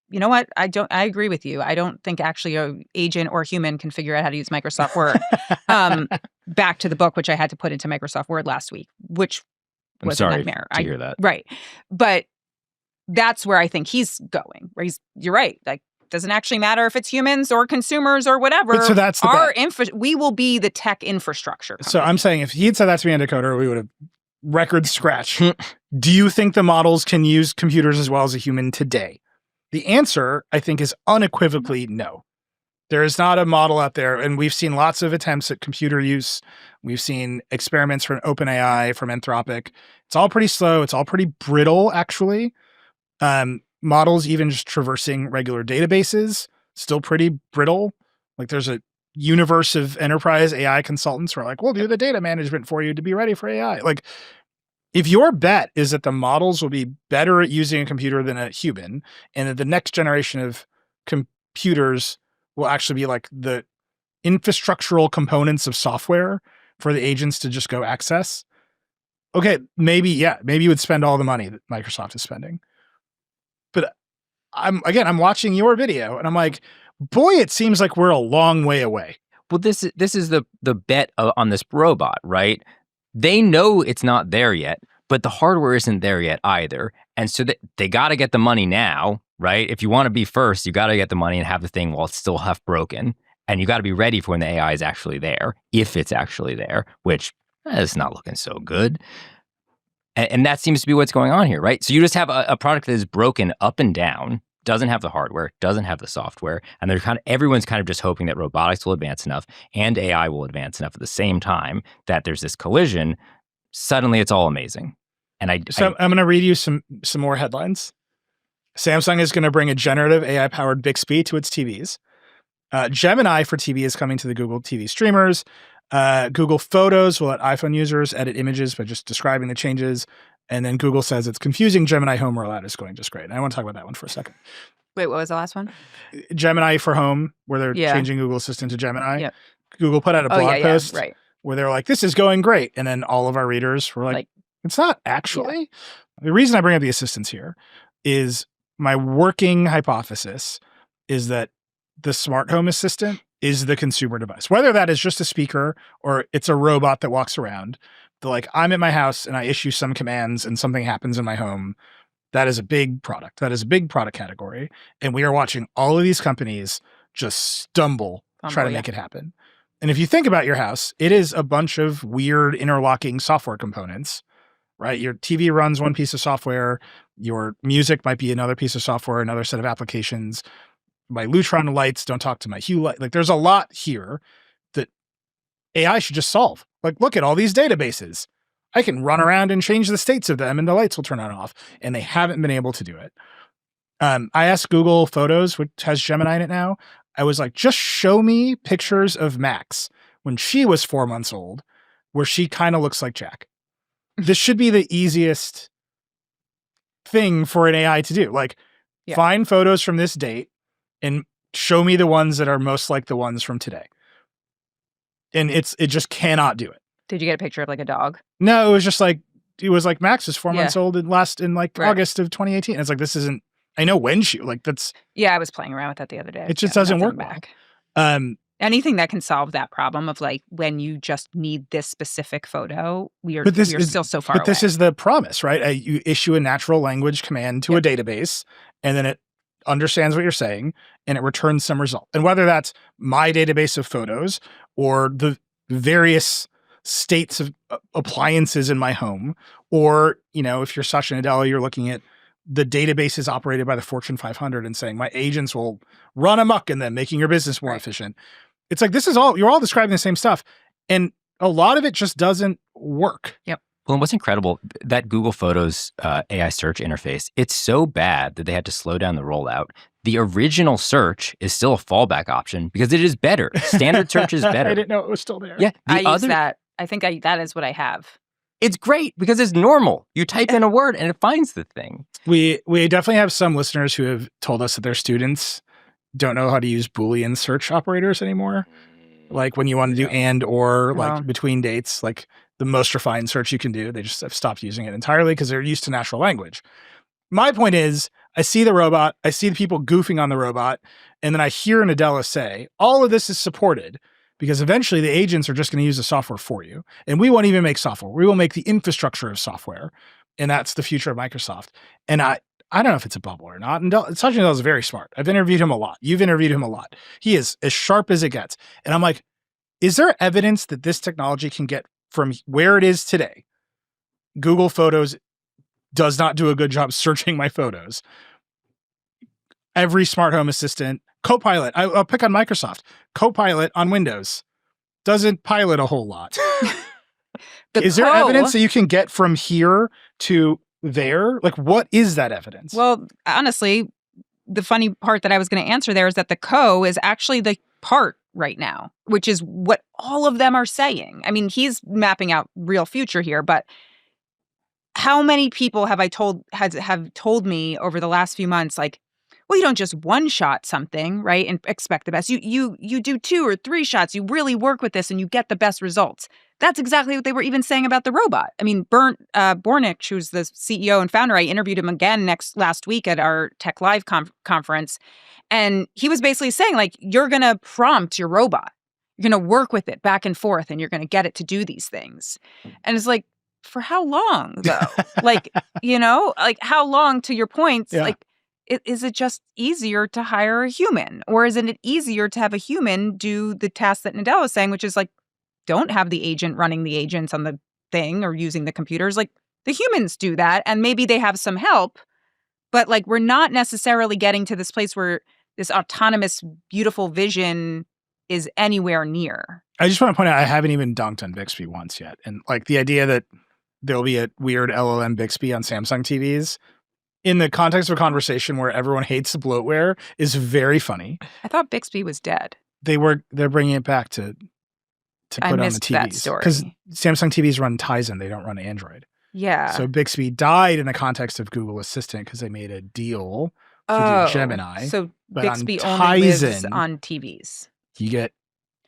you know what? I agree with you. I don't think actually an agent or human can figure out how to use Microsoft Word. Back to the book, which I had to put into Microsoft Word last week, which was a nightmare.
To hear that.
Right. But that's where I think he's going. Where you're right. Like, doesn't actually matter if it's humans or consumers or whatever.
But so that's the
we will be the tech infrastructure company.
So I'm saying if he had said that to me in Decoder, we would have record scratch. Do you think the models can use computers as well as a human today? The answer, I think, is unequivocally no. There is not a model out there, and we've seen lots of attempts at computer use. We've seen experiments from OpenAI, from Anthropic. It's all pretty slow. It's all pretty brittle, actually. Models even just traversing regular databases, still pretty brittle. Like there's a universe of enterprise AI consultants who are like, we'll do the data management for you to be ready for AI. Like if your bet is that the models will be better at using a computer than a human, and that the next generation of computers will actually be like the infrastructural components of software for the agents to just go access. Okay, maybe you would spend all the money that Microsoft is spending. But I'm watching your video and I'm like, boy, it seems like we're a long way away.
Well, this is the bet on this robot, right? They know it's not there yet, but the hardware isn't there yet either. And so they got to get the money now, right? If you want to be first, you got to get the money and have the thing while it's still half broken. And you got to be ready for when the AI is actually there, if it's actually there, which is not looking so good. And that seems to be what's going on here, right? So you just have a product that is broken up and down, doesn't have the hardware, doesn't have the software, and everyone's kind of just hoping that robotics will advance enough and AI will advance enough at the same time that there's this collision. Suddenly, it's all amazing. And I'm
going to read you some more headlines. Samsung is going to bring a generative AI-powered Bixby to its TVs. Gemini for TV is coming to the Google TV streamers. Google Photos will let iPhone users edit images by just describing the changes. And then Google says it's confusing. Gemini Home rollout is going just great. And I want to talk about that one for a second.
Wait, what was the last one?
Gemini for Home, where they're changing Google Assistant to Gemini.
Yep.
Google put out a blog post
right.
where they're like, this is going great. And then all of our readers were like it's not actually. Yeah. The reason I bring up the assistants here is my working hypothesis is that the smart home assistant is the consumer device. Whether that is just a speaker or it's a robot that walks around, I'm at my house and I issue some commands and something happens in my home. That is a big product. That is a big product category. And we are watching all of these companies just stumble trying to make it happen. And if you think about your house, it is a bunch of weird interlocking software components, right? Your TV runs one piece of software. Your music might be another piece of software, another set of applications. My Lutron lights don't talk to my Hue light. Like there's a lot here that AI should just solve. Like, look at all these databases. I can run around and change the states of them and the lights will turn on and off. And they haven't been able to do it. I asked Google Photos, which has Gemini in it now. I was like, just show me pictures of Max when she was 4 months old, where she kind of looks like Jack. This should be the easiest thing for an AI to do. Like, find photos from this date and show me the ones that are most like the ones from today. And it just cannot do it.
Did you get a picture of like a dog?
No, it was like Max is 4 months old in August of 2018. It's like, this isn't, I know when that's.
Yeah, I was playing around with that the other day.
It just doesn't work back.
Anything that can solve that problem of like when you just need this specific photo, we are still so far away.
But this is the promise, right? You issue a natural language command to a database and then it understands what you're saying and it returns some result. And whether that's my database of photos or the various states of appliances in my home. Or, if you're Satya Nadella, you're looking at the databases operated by the Fortune 500 and saying, my agents will run amok in them, making your business more efficient. It's like, you're all describing the same stuff. And a lot of it just doesn't work.
Yep.
Well, and what's incredible, that Google Photos AI search interface, it's so bad that they had to slow down the rollout. The original search is still a fallback option because it is better. Standard search is better.
I didn't know it was still there.
Yeah.
I use that. I think that is what I have.
It's great because it's normal. You type in a word and it finds the thing.
We definitely have some listeners who have told us that their students don't know how to use Boolean search operators anymore. Like when you want to do and or like between dates, like the most refined search you can do, they just have stopped using it entirely because they're used to natural language. My point is, I see the robot, I see the people goofing on the robot, and then I hear Nadella say, all of this is supported because eventually the agents are just going to use the software for you. And we won't even make software. We will make the infrastructure of software. And that's the future of Microsoft. And I don't know if it's a bubble or not. And Satya Nadella is very smart. I've interviewed him a lot. You've interviewed him a lot. He is as sharp as it gets. And I'm like, is there evidence that this technology can get from where it is today? Google Photos does not do a good job searching my photos. Every smart home assistant, Copilot, I'll pick on Microsoft. Copilot on Windows doesn't pilot a whole lot. Is there evidence that you can get from here to there? Like, what is that evidence?
Well, honestly, the funny part that I was going to answer there is that the is actually the part right now, which is what all of them are saying. I mean, he's mapping out real future here, but how many people have told me over the last few months, like, well, you don't just one shot something, right, and expect the best. You do 2 or 3 shots. You really work with this and you get the best results. That's exactly what they were even saying about the robot. I mean, Bornick, who's the CEO and founder, I interviewed him again last week at our Tech Live conference. And he was basically saying, like, you're going to prompt your robot. You're going to work with it back and forth and you're going to get it to do these things. And it's like, for how long, though? Like, like how long, to your point, like, is it just easier to hire a human? Or isn't it easier to have a human do the task that Nadella was saying, which is like, don't have the agent running the agents on the thing or using the computers. Like, the humans do that, and maybe they have some help, but like, we're not necessarily getting to this place where this autonomous, beautiful vision is anywhere near.
I just want to point out, I haven't even dunked on Bixby once yet. And like the idea that there'll be a weird LLM Bixby on Samsung TVs in the context of a conversation where everyone hates bloatware is very funny.
I thought Bixby was dead.
They're bringing it back to put on the TVs.
That story.
Because Samsung TVs run Tizen, they don't run Android.
Yeah.
So Bixby died in the context of Google Assistant because they made a deal to do Gemini.
So
but
Bixby
on
only lives
Tizen,
on TVs.
You get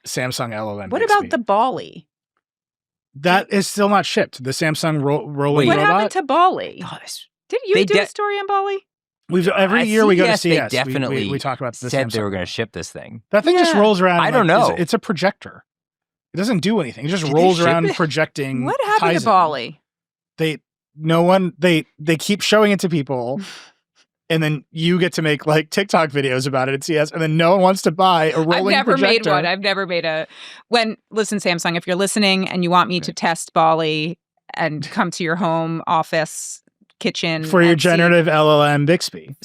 Samsung LLM
What
Bixby.
about the Bali?
That is still not shipped. The Samsung rolling
what
robot.
What happened to Bali? Did you do a story on Bali?
Every year we go to CES.
They definitely
we talk about the
said
Samsung.
they were going to ship this thing.
That thing just rolls around.
I don't know.
It's a projector. It doesn't do anything. It just rolls around projecting.
What happened
Tizen.
to Bali?
They keep showing it to people, and then you get to make like TikTok videos about it at CES, and then no one wants to buy a rolling projector.
I've never made one. I've never made listen, Samsung, if you're listening and you want me to test Bali and come to your home office kitchen
for your generative LLM Bixby,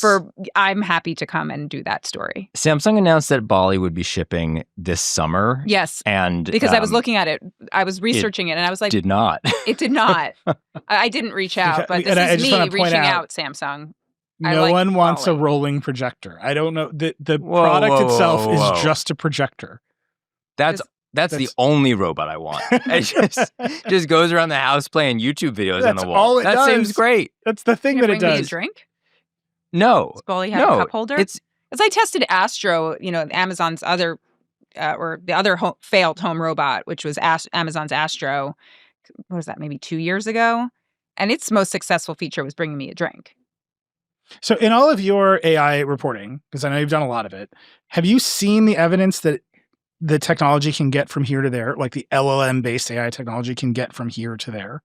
I'm happy to come and do that story.
Samsung announced that Bali would be shipping this summer.
Yes.
And
because I was looking at it, I was researching it and I was like,
did not.
It did not. I didn't reach out, but this is me reaching out, Samsung.
No one wants a rolling projector. I don't know. The product itself is just a projector.
That's the only robot I want. It just goes around the house playing YouTube videos on the wall.
All it
that
does.
Seems great.
That's the thing that it does.
Me a drink?
No.
Does Bali have a cup holder? As I tested Astro, Amazon's other or the other failed home robot, which was Amazon's Astro. What was that? Maybe 2 years ago, and its most successful feature was bringing me a drink.
So, in all of your AI reporting, because I know you've done a lot of it, have you seen the evidence that the technology can get from here to there, like the LLM-based AI technology can get from here to there?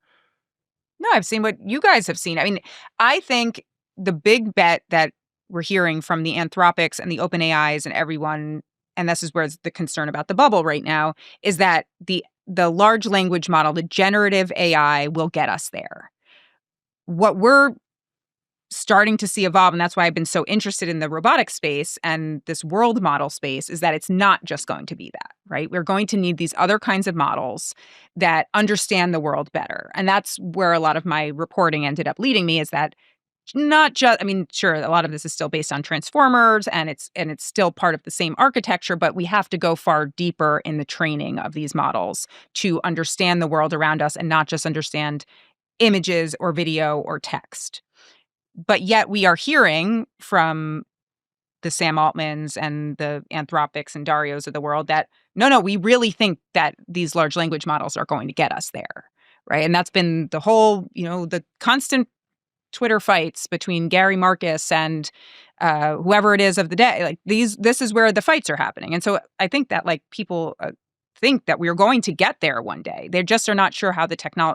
No, I've seen what you guys have seen. I mean, I think the big bet that we're hearing from the Anthropics and the OpenAIs and everyone, and this is where the concern about the bubble right now, is that the the large language model, the generative AI will get us there. What we're starting to see evolve, and that's why I've been so interested in the robotic space and this world model space, is that it's not just going to be that, right? We're going to need these other kinds of models that understand the world better. And that's where a lot of my reporting ended up leading me, is that not just, I mean, sure, a lot of this is still based on transformers and it's still part of the same architecture, but we have to go far deeper in the training of these models to understand the world around us and not just understand images or video or text. But yet we are hearing from the Sam Altmans and the Anthropics and Darios of the world that, no, we really think that these large language models are going to get us there, right? And that's been the whole, the constant Twitter fights between Gary Marcus and whoever it is of the day. Like this is where the fights are happening. And so I think that like people think that we're going to get there one day. They just are not sure how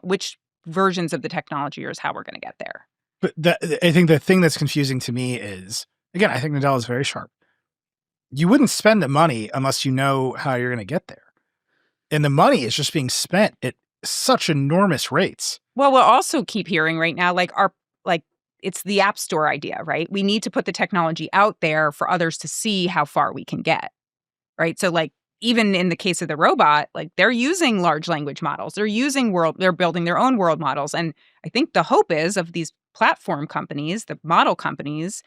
which versions of the technology is how we're going to get there.
But I think the thing that's confusing to me is, again, I think Nadella is very sharp. You wouldn't spend the money unless you know how you're going to get there. And the money is just being spent at such enormous rates.
Well, we'll also keep hearing right now, it's the App Store idea, right? We need to put the technology out there for others to see how far we can get, right? So even in the case of the robot, they're using large language models. They're building their own world models. And I think the hope is of these platform companies, the model companies,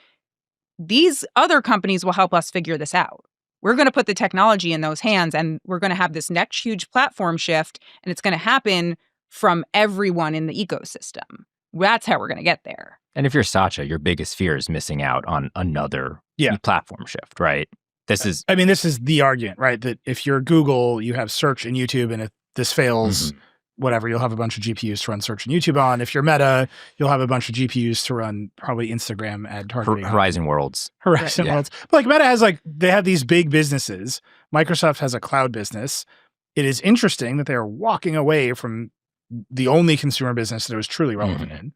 these other companies will help us figure this out. We're going to put the technology in those hands and we're going to have this next huge platform shift, and it's going to happen from everyone in the ecosystem. That's how we're going to get there.
And if you're Satya, your biggest fear is missing out on another platform shift, right? This is
the argument, right? That if you're Google, you have search and YouTube, and if this fails, whatever, you'll have a bunch of GPUs to run search and YouTube on. If you're Meta, you'll have a bunch of GPUs to run probably Instagram ad targeting.
Horizon Worlds.
Worlds. But Meta has they have these big businesses. Microsoft has a cloud business. It is interesting that they are walking away from the only consumer business that it was truly relevant in.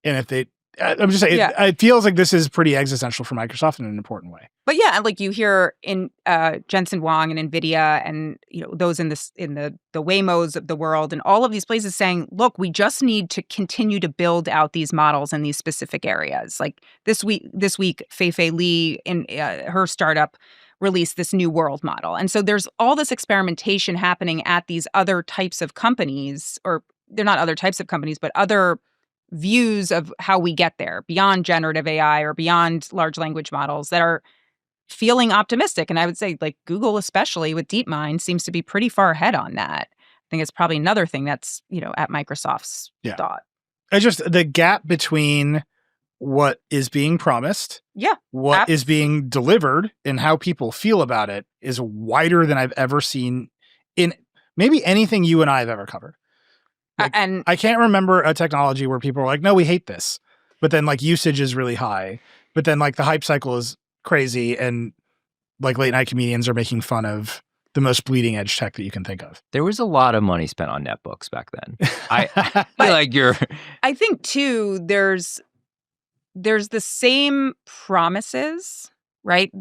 And if they, I'm just saying, it feels like this is pretty existential for Microsoft in an important way.
But yeah, you hear in Jensen Huang and NVIDIA and those in the Waymos of the world and all of these places saying, look, we just need to continue to build out these models in these specific areas. Like this week, Fei Li in her startup released this new world model. And so there's all this experimentation happening at these other types of companies, or they're not other types of companies, but other views of how we get there beyond generative AI or beyond large language models that are feeling optimistic. And I would say Google, especially with DeepMind, seems to be pretty far ahead on that. I think it's probably another thing that's, at Microsoft's thought.
The gap between what is being promised, what is being delivered, and how people feel about it is wider than I've ever seen in maybe anything you and I have ever covered.
And
I can't remember a technology where people are like, no, we hate this. But then usage is really high. But then the hype cycle is crazy. And late night comedians are making fun of the most bleeding edge tech that you can think of.
There was a lot of money spent on netbooks back then. I feel
I think too, there's the same promises, right?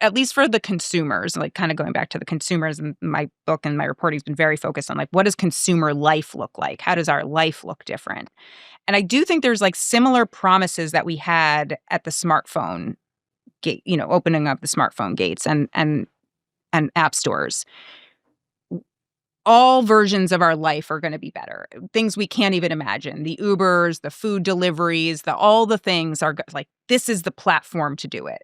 At least for the consumers, kind of going back to the consumers, and my book and my reporting has been very focused on what does consumer life look like? How does our life look different? And I do think there's similar promises that we had at the smartphone gate, opening up the smartphone gates and app stores. All versions of our life are going to be better. Things we can't even imagine. The Ubers, the food deliveries, all the things are this is the platform to do it.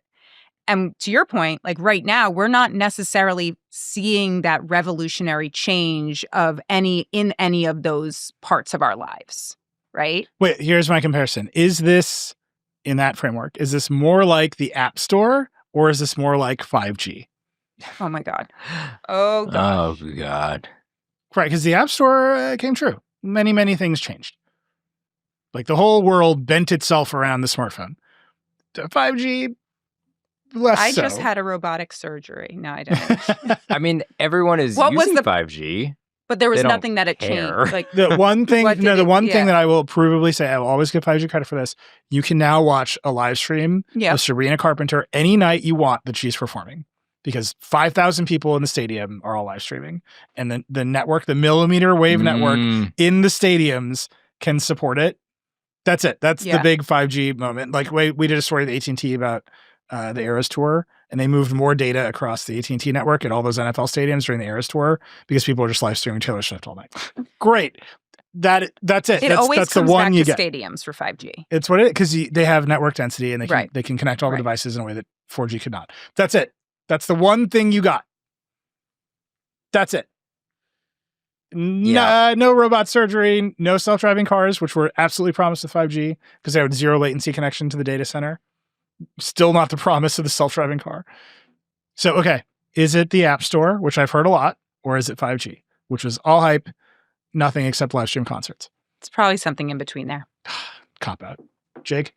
And to your point, right now, we're not necessarily seeing that revolutionary change in any of those parts of our lives, right?
Wait, here's my comparison. Is this, in that framework, is this more like the App Store or is this more like 5G?
Oh, my God. Oh, God.
Oh, God.
Right, because the App Store came true. Many, many things changed. The whole world bent itself around the smartphone. 5G...
I just had a robotic surgery. No, I didn't.
I mean, everyone is using 5G.
But there was nothing that it changed.
The one thing, thing that I will provably say, I will always give 5G credit for this. You can now watch a live stream of Sabrina Carpenter any night you want that she's performing. because 5,000 people in the stadium are all live streaming. And then the network, the millimeter wave network in the stadiums can support it. That's it. That's the big 5G moment. Like we did a story with AT&T about the Eras Tour, and they moved more data across the AT&T network at all those NFL stadiums during the Eras Tour because people are just live streaming Taylor Swift all night. Great. That's it. That's
comes
the one
back
you
to
get.
Stadiums for 5G.
It's what it is, because they have network density and they can connect all the
Right.
devices in a way that 4G could not. That's it. That's the one thing you got. That's it. No robot surgery, no self-driving cars, which were absolutely promised with 5G because they had zero latency connection to the data center. Still not the promise of the self-driving car. So, okay, is it the App Store, which I've heard a lot, or is it 5G, which was all hype, nothing except live stream concerts?
It's probably something in between there.
Cop out. Jake?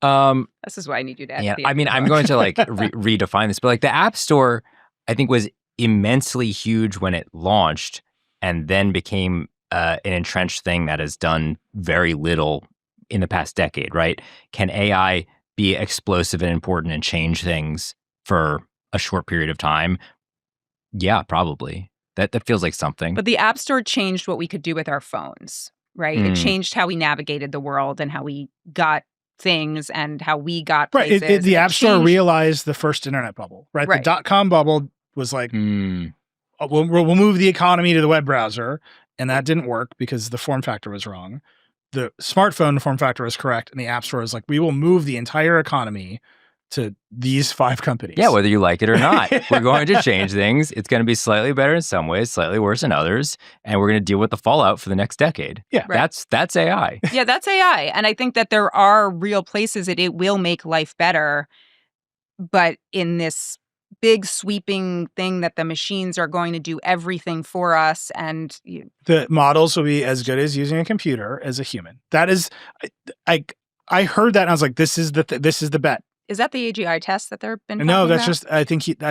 This is why I need you to add
Yeah,
the
I mean, I'm going to like redefine this, but like the App Store, I think was immensely huge when it launched and then became an entrenched thing that has done very little in the past decade, right? Can AI be explosive and important and change things for a short period of time? Yeah, probably. That feels like something.
But the App Store changed what we could do with our phones, right? It changed how we navigated the world and how we got things and how we got places.
Right. The App Store realized the first internet bubble, right? The dot-com bubble was like, we'll move the economy to the web browser, and that didn't work because the form factor was wrong. The smartphone form factor was correct, and the App Store is like, we will move the entire economy to these 5 companies.
Yeah, whether you like it or not. We're going to change things. It's going to be slightly better in some ways, slightly worse in others, and we're going to deal with the fallout for the next decade.
Yeah.
That's AI.
Yeah, that's AI. And I think that there are real places that it will make life better, but in this big sweeping thing that the machines are going to do everything for us, and
the models will be as good as using a computer as a human. That is, I heard that and I was like, this is the bet.
Is that the AGI test that they've been?
No, that's
about?
just. I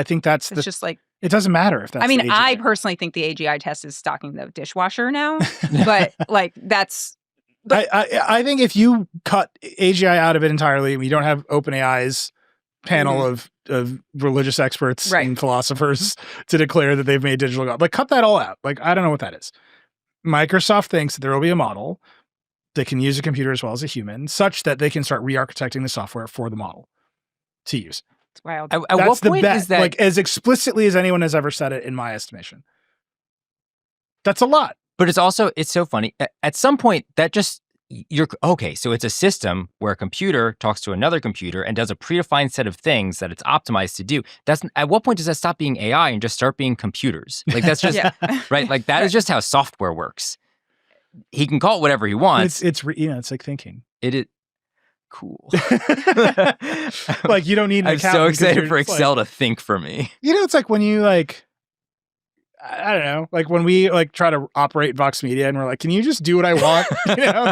think that's.
It's just like
it doesn't matter if that's.
I mean,
the AGI.
I personally think the AGI test is stocking the dishwasher now, but like that's. But
I think if you cut AGI out of it entirely, and you don't have OpenAI's panel of religious experts and philosophers to declare that they've made digital God, like cut that all out. Like I don't know what that is. Microsoft thinks that there will be a model that can use a computer as well as a human, such that they can start re-architecting the software for the model to use.
It's wild.
At what point is that?
Like as explicitly as anyone has ever said it, in my estimation. That's a lot.
But it's so funny. At some point, that just so it's a system where a computer talks to another computer and does a predefined set of things that it's optimized to do. At what point does that stop being AI and just start being computers? Like that's just right. Like that is just how software works. He can call it whatever he wants.
It's like thinking.
It is cool.
Like you don't need an
I'm so excited for Excel to think for me.
It's like when you like, I don't know, like when we like try to operate Vox Media and we're like, can you just do what I want?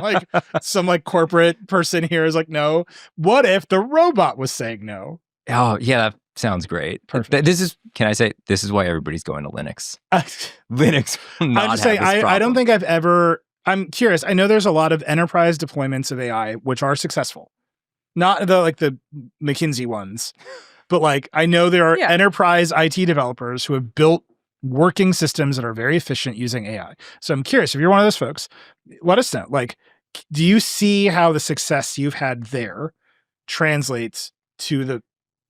Like some like corporate person here is like, no. What if the robot was saying no?
Oh yeah, that sounds great.
Perfect.
This is why everybody's going to Linux. Linux.
I'm just saying, I don't think I've ever. I'm curious. I know there's a lot of enterprise deployments of AI which are successful, not the McKinsey ones, but like I know there are enterprise IT developers who have built working systems that are very efficient using AI. So I'm curious if you're one of those folks, let us know. Like, do you see how the success you've had there translates to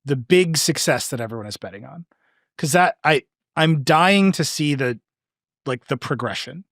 the big success that everyone is betting on? Because I'm dying to see the progression.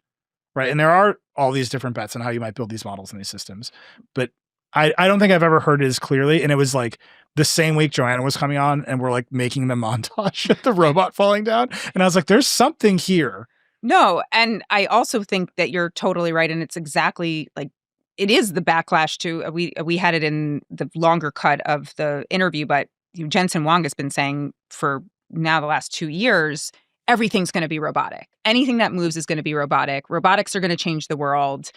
Right. And there are all these different bets on how you might build these models and these systems. But I don't think I've ever heard it as clearly. And it was like the same week Joanna was coming on and we're like making the montage of the robot falling down. And I was like, there's something here.
No. And I also think that you're totally right. And it's exactly like it is the backlash to we had it in the longer cut of the interview, but Jensen Huang has been saying for now the last 2 years, everything's going to be robotic. Anything that moves is going to be robotic. Robotics are going to change the world.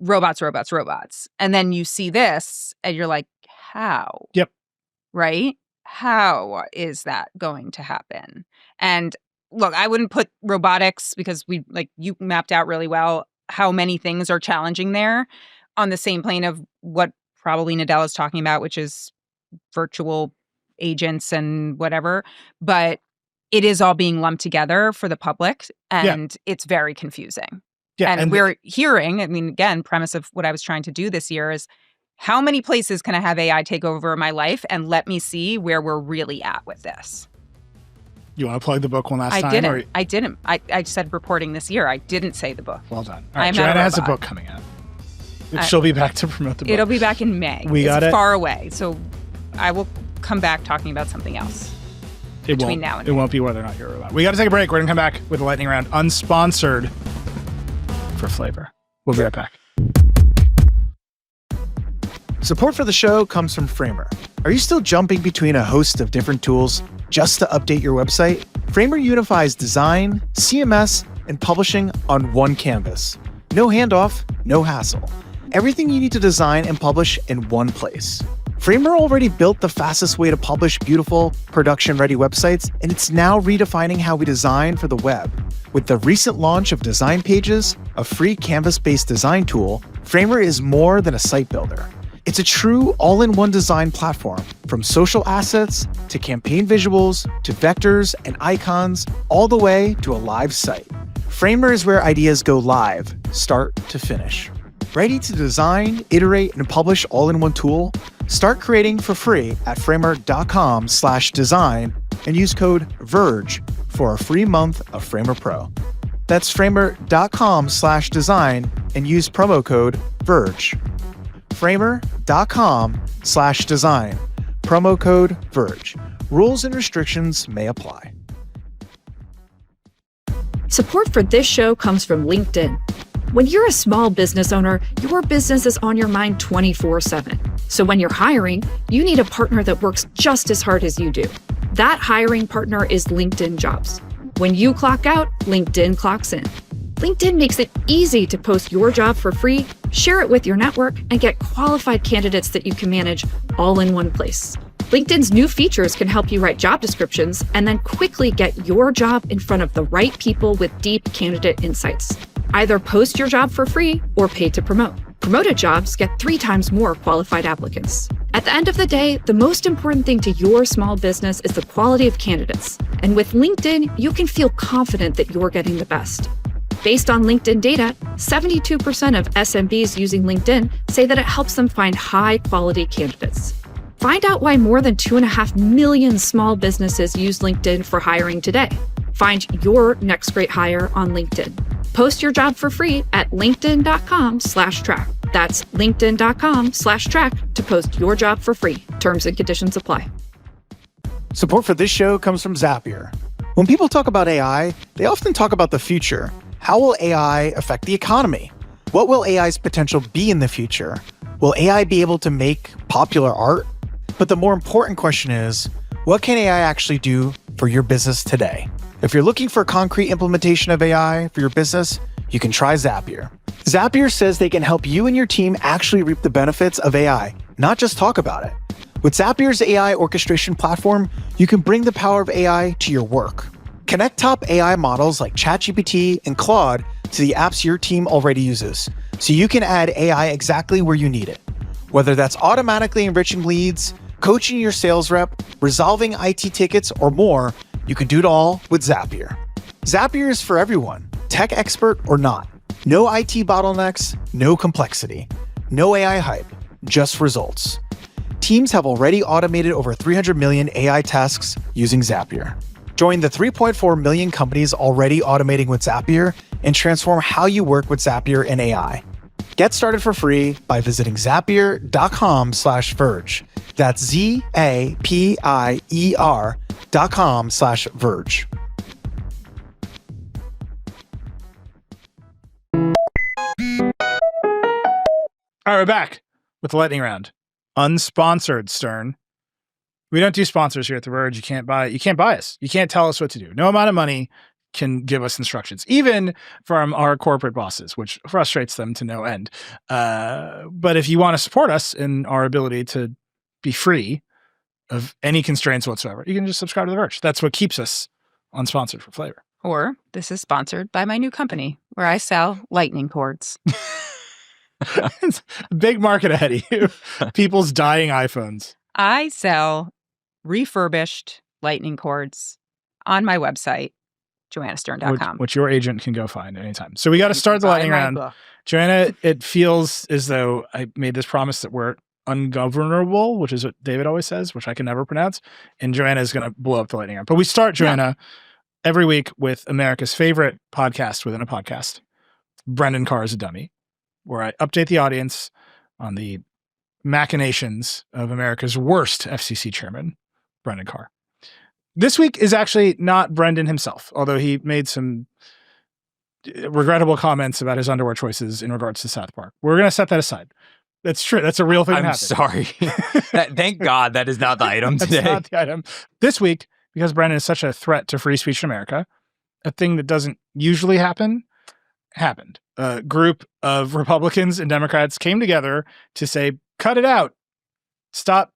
Robots, robots, robots. And then you see this and you're like, how?
Yep.
Right? How is that going to happen? And look, I wouldn't put robotics because you mapped out really well how many things are challenging there on the same plane of what probably Nadella is talking about, which is virtual agents and whatever. But it is all being lumped together for the public, and it's very confusing.
Yeah,
and we're hearing, I mean, again, premise of what I was trying to do this year is how many places can I have AI take over my life, and let me see where we're really at with this.
You want to plug the book one last time?
I didn't. I said reporting this year. I didn't say the book.
Well done. All right, Joanna has a book coming out. She'll be back to promote the book.
It'll be back in May. It's far away, so I will come back talking about something else between now and May.
It won't be whether or not you're allowed. We got to take a break. We're going to come back with a lightning round, unsponsored for flavor. We'll be right back.
Support for the show comes from Framer. Are you still jumping between a host of different tools just to update your website? Framer unifies design, CMS, and publishing on one canvas. No handoff, no hassle. Everything you need to design and publish in one place. Framer already built the fastest way to publish beautiful, production-ready websites, and it's now redefining how we design for the web. With the recent launch of Design Pages, a free canvas-based design tool, Framer is more than a site builder. It's a true all-in-one design platform, from social assets to campaign visuals to vectors and icons, all the way to a live site. Framer is where ideas go live, start to finish. Ready to design, iterate, and publish all in one tool? Start creating for free at framer.com/design and use code VERGE for a free month of Framer Pro. That's framer.com/design and use promo code VERGE. Framer.com/design. Promo code VERGE. Rules and restrictions may apply.
Support for this show comes from LinkedIn. When you're a small business owner, your business is on your mind 24/7. So when you're hiring, you need a partner that works just as hard as you do. That hiring partner is LinkedIn Jobs. When you clock out, LinkedIn clocks in. LinkedIn makes it easy to post your job for free, share it with your network, and get qualified candidates that you can manage all in one place. LinkedIn's new features can help you write job descriptions and then quickly get your job in front of the right people with deep candidate insights. Either post your job for free or pay to promote. Promoted jobs get 3 times more qualified applicants. At the end of the day, the most important thing to your small business is the quality of candidates. And with LinkedIn, you can feel confident that you're getting the best. Based on LinkedIn data, 72% of SMBs using LinkedIn say that it helps them find high-quality candidates. Find out why more than 2.5 million small businesses use LinkedIn for hiring today. Find your next great hire on LinkedIn. Post your job for free at linkedin.com/track. That's linkedin.com/track to post your job for free. Terms and conditions apply.
Support for this show comes from Zapier. When people talk about AI, they often talk about the future. How will AI affect the economy? What will AI's potential be in the future? Will AI be able to make popular art? But the more important question is, what can AI actually do for your business today? If you're looking for a concrete implementation of AI for your business, you can try Zapier. Zapier says they can help you and your team actually reap the benefits of AI, not just talk about it. With Zapier's AI orchestration platform, you can bring the power of AI to your work. Connect top AI models like ChatGPT and Claude to the apps your team already uses, so you can add AI exactly where you need it. Whether that's automatically enriching leads, coaching your sales rep, resolving IT tickets, or more, you can do it all with Zapier. Zapier is for everyone, tech expert or not. No IT bottlenecks, no complexity, no AI hype, just results. Teams have already automated over 300 million AI tasks using Zapier. Join the 3.4 million companies already automating with Zapier and transform how you work with Zapier and AI. Get started for free by visiting zapier.com/verge. That's ZAPIER.com/verge.
All right, we're back with the lightning round. Unsponsored, Stern. We don't do sponsors here at The Verge. You can't buy us. You can't tell us what to do. No amount of money can give us instructions, even from our corporate bosses, which frustrates them to no end. But if you want to support us in our ability to be free of any constraints whatsoever, you can just subscribe to The Verge. That's what keeps us unsponsored for flavor.
Or this is sponsored by my new company where I sell lightning cords.
It's a big market ahead of you. People's dying iPhones.
I sell refurbished lightning cords on my website, joannastern.com.
Which your agent can go find anytime. So we got to start the lightning round. Joanna, it feels as though I made this promise that we're ungovernable, which is what David always says, which I can never pronounce. And Joanna is going to blow up the lightning round. But we start, Joanna, every week with America's favorite podcast within a podcast, Brendan Carr is a Dummy, where I update the audience on the machinations of America's worst FCC chairman, Brendan Carr. This week is actually not Brendan himself, although he made some regrettable comments about his underwear choices in regards to South Park. We're going to set that aside. That's true. That's a real thing.
I'm sorry. Thank God that is not the item today.
That's not the item. This week, because Brendan is such a threat to free speech in America, a thing that doesn't usually happen, happened. A group of Republicans and Democrats came together to say, cut it out. Stop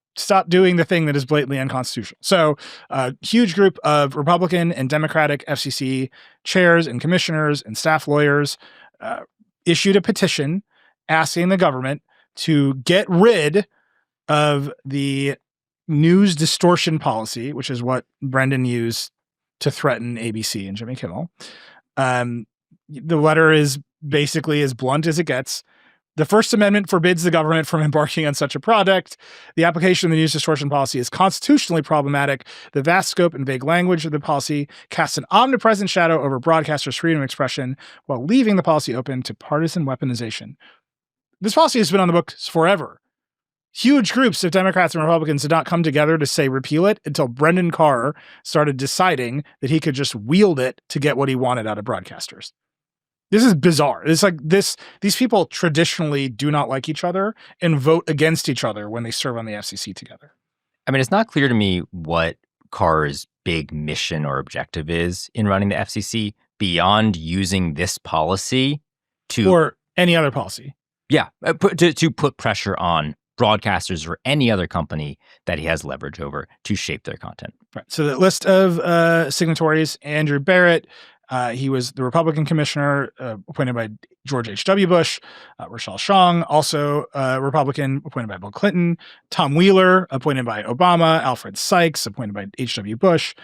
doing the thing that is blatantly unconstitutional. So a huge group of Republican and Democratic FCC chairs and commissioners and staff lawyers issued a petition asking the government to get rid of the news distortion policy, which is what Brendan used to threaten ABC and Jimmy Kimmel. The letter is basically as blunt as it gets. The First Amendment forbids the government from embarking on such a project. The application of the news distortion policy is constitutionally problematic. The vast scope and vague language of the policy casts an omnipresent shadow over broadcasters' freedom of expression while leaving the policy open to partisan weaponization. This policy has been on the books forever. Huge groups of Democrats and Republicans did not come together to say repeal it until Brendan Carr started deciding that he could just wield it to get what he wanted out of broadcasters. This is bizarre. It's like this. These people traditionally do not like each other and vote against each other when they serve on the FCC together.
I mean, it's not clear to me what Carr's big mission or objective is in running the FCC beyond using this policy to...
Or any other policy.
Yeah, to put pressure on broadcasters or any other company that he has leverage over to shape their content.
Right. So the list of signatories, Andrew Barrett, he was the Republican commissioner appointed by George H.W. Bush, Rochelle Chong, also Republican, appointed by Bill Clinton, Tom Wheeler, appointed by Obama, Alfred Sykes, appointed by H.W. Bush,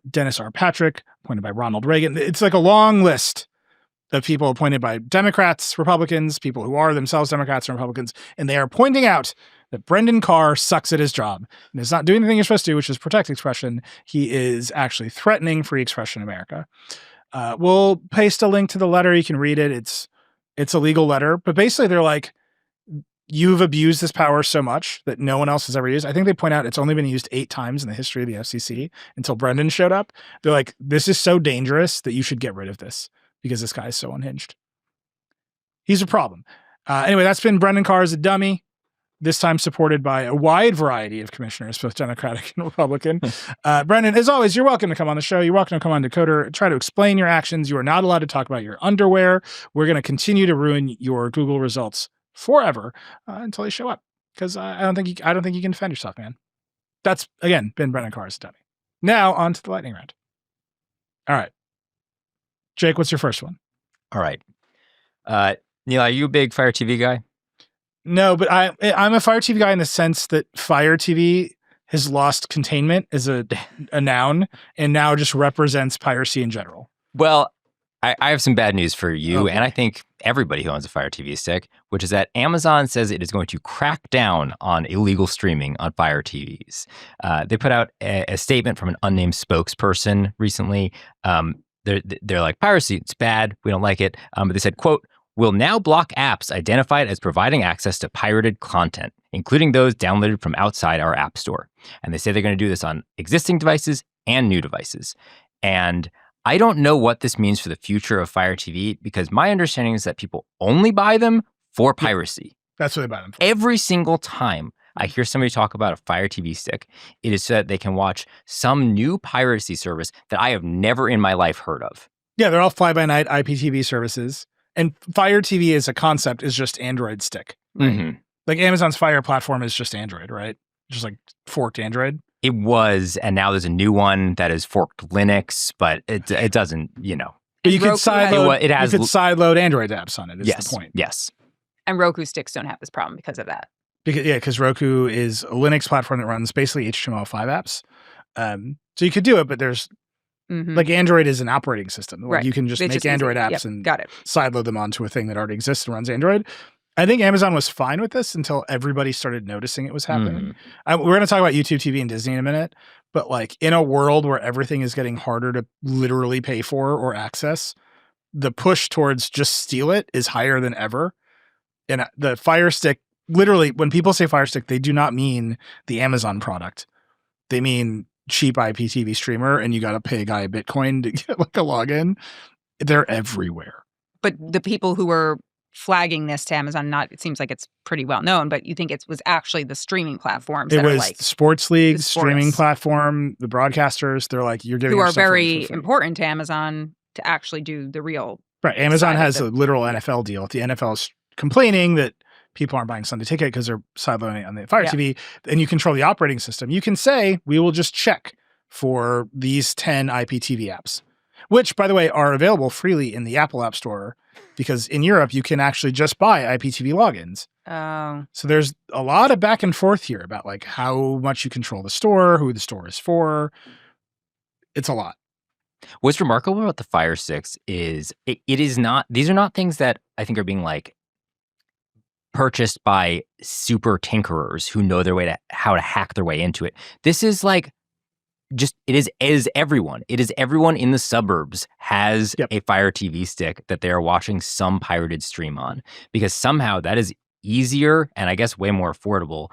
Dennis R. Patrick, appointed by Ronald Reagan. It's like a long list of people appointed by Democrats, Republicans, people who are themselves Democrats and Republicans, and they are pointing out that Brendan Carr sucks at his job and is not doing the thing he's supposed to do, which is protect expression. He is actually threatening free expression in America. We'll paste a link to the letter. You can read it. It's a legal letter, but basically they're like, you've abused this power so much that no one else has ever used. I think they point out it's only been used 8 times in the history of the FCC until Brendan showed up. They're like, this is so dangerous that you should get rid of this because this guy is so unhinged. He's a problem. Anyway, that's been Brendan Carr is a Dummy. This time supported by a wide variety of commissioners, both Democratic and Republican. Brendan, as always, you're welcome to come on the show. You're welcome to come on Decoder, try to explain your actions. You are not allowed to talk about your underwear. We're going to continue to ruin your Google results forever until they show up. Because I don't think you can defend yourself, man. That's, again, been Brendan Carr's Dummy. Now, on to the lightning round. All right. Jake, what's your first one?
All right. Neil, are you a big Fire TV guy?
No, but I'm a Fire TV guy in the sense that Fire TV has lost containment as a noun and now just represents piracy in general.
Well, I have some bad news for you, and I think everybody who owns a Fire TV stick, which is that Amazon says it is going to crack down on illegal streaming on Fire TVs. They put out a statement from an unnamed spokesperson recently. They're like, piracy, it's bad, we don't like it. But they said, quote, will now block apps identified as providing access to pirated content, including those downloaded from outside our app store. And they say they're going to do this on existing devices and new devices. And I don't know what this means for the future of Fire TV, because my understanding is that people only buy them for piracy.
That's what they buy them for.
Every single time I hear somebody talk about a Fire TV stick, it is so that they can watch some new piracy service that I have never in my life heard of.
Yeah, they're all fly-by-night IPTV services. And Fire TV as a concept is just Android stick. Right?
Mm-hmm.
Like Amazon's Fire platform is just Android, right? Just like forked Android.
It was, and now there's a new one that is forked Linux, but it doesn't, you know.
But you could sideload Android apps on it, is the point.
Yes.
And Roku sticks don't have this problem because of that.
Because Roku is a Linux platform that runs basically HTML5 apps. So you could do it, but there's Like Android is an operating system. Like
Right.
you can just
It's
make
just easy.
Android apps
Yep,
and
got it.
sideload them onto a thing that already exists and runs Android. I think Amazon was fine with this until everybody started noticing it was happening. We're going to talk about YouTube TV and Disney in a minute, but like in a world where everything is getting harder to literally pay for or access, the push towards just steal it is higher than ever. And the Fire Stick, literally, when people say Fire Stick, they do not mean the Amazon product. They mean cheap IPTV streamer, and you got to pay a guy a Bitcoin to get like a login. They're everywhere.
But the people who were flagging this to Amazon, it seems like it's pretty well known, but you think it was actually the streaming platforms
It
that
was
are like
sports leagues,
sports.
streaming platform, the broadcasters. They're like, you're giving
who are
yourself away
very
for free.
important to Amazon to actually do the real.
Right. Amazon
side of
has
the-
a literal NFL deal. If the NFL is complaining that people aren't buying Sunday Ticket because they're sideloading on the Fire
Yeah.
TV, and you control the operating system, you can say, we will just check for these 10 IPTV apps, which, by the way, are available freely in the Apple App Store, because in Europe, you can actually just buy IPTV logins.
Oh.
So there's a lot of back and forth here about like how much you control the store, who the store is for. It's a lot.
What's remarkable about the Fire Sticks is it is not, these are not things that I think are being like purchased by super tinkerers who know their way to how to hack their way into it. This is like just, it is everyone. It is everyone in the suburbs has a Fire TV stick that they are watching some pirated stream on, because somehow that is easier and I guess way more affordable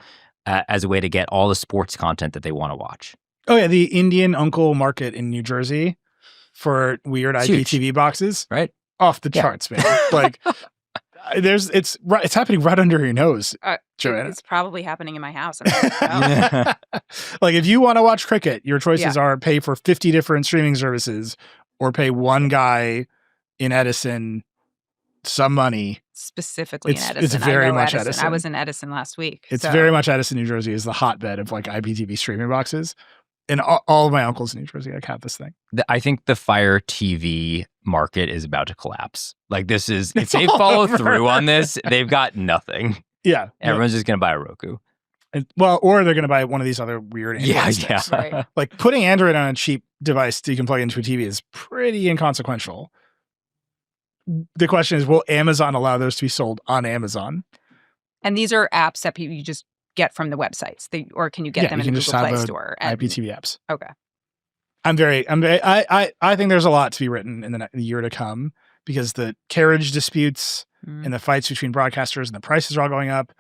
as a way to get all the sports content that they want to watch.
Oh yeah, the Indian Uncle Market in New Jersey for weird
It's
IPTV
huge.
Boxes,
right?
Off the charts, man. Like, it's happening right under your nose, Joanna.
It's probably happening in my house. I don't know.
Like, if you want to watch cricket, your choices
Yeah.
are pay for 50 different streaming services, or pay one guy in Edison some money.
Specifically in
It's
Edison.
very
I know
much
Edison.
Edison.
I was in Edison last week.
It's
so-
very much Edison, New Jersey is the hotbed of like IPTV streaming boxes. And all of my uncles in New Jersey like have this thing.
I think the Fire TV market is about to collapse. Like this is, if they follow through on this, they've got nothing.
Yeah.
Everyone's just going to buy a Roku.
Well, or they're going to buy one of these other weird Android
Yeah,
sticks.
yeah. Right.
Like putting Android on a cheap device that you can plug into a TV is pretty inconsequential. The question is, will Amazon allow those to be sold on Amazon?
And these are apps that you just get from the websites, or can you get them
you
in
can
the
just
Google Play
download
Store?
IPTV apps.
Okay.
I think there's a lot to be written in the year to come, because the carriage disputes and the fights between broadcasters and the prices are all going up.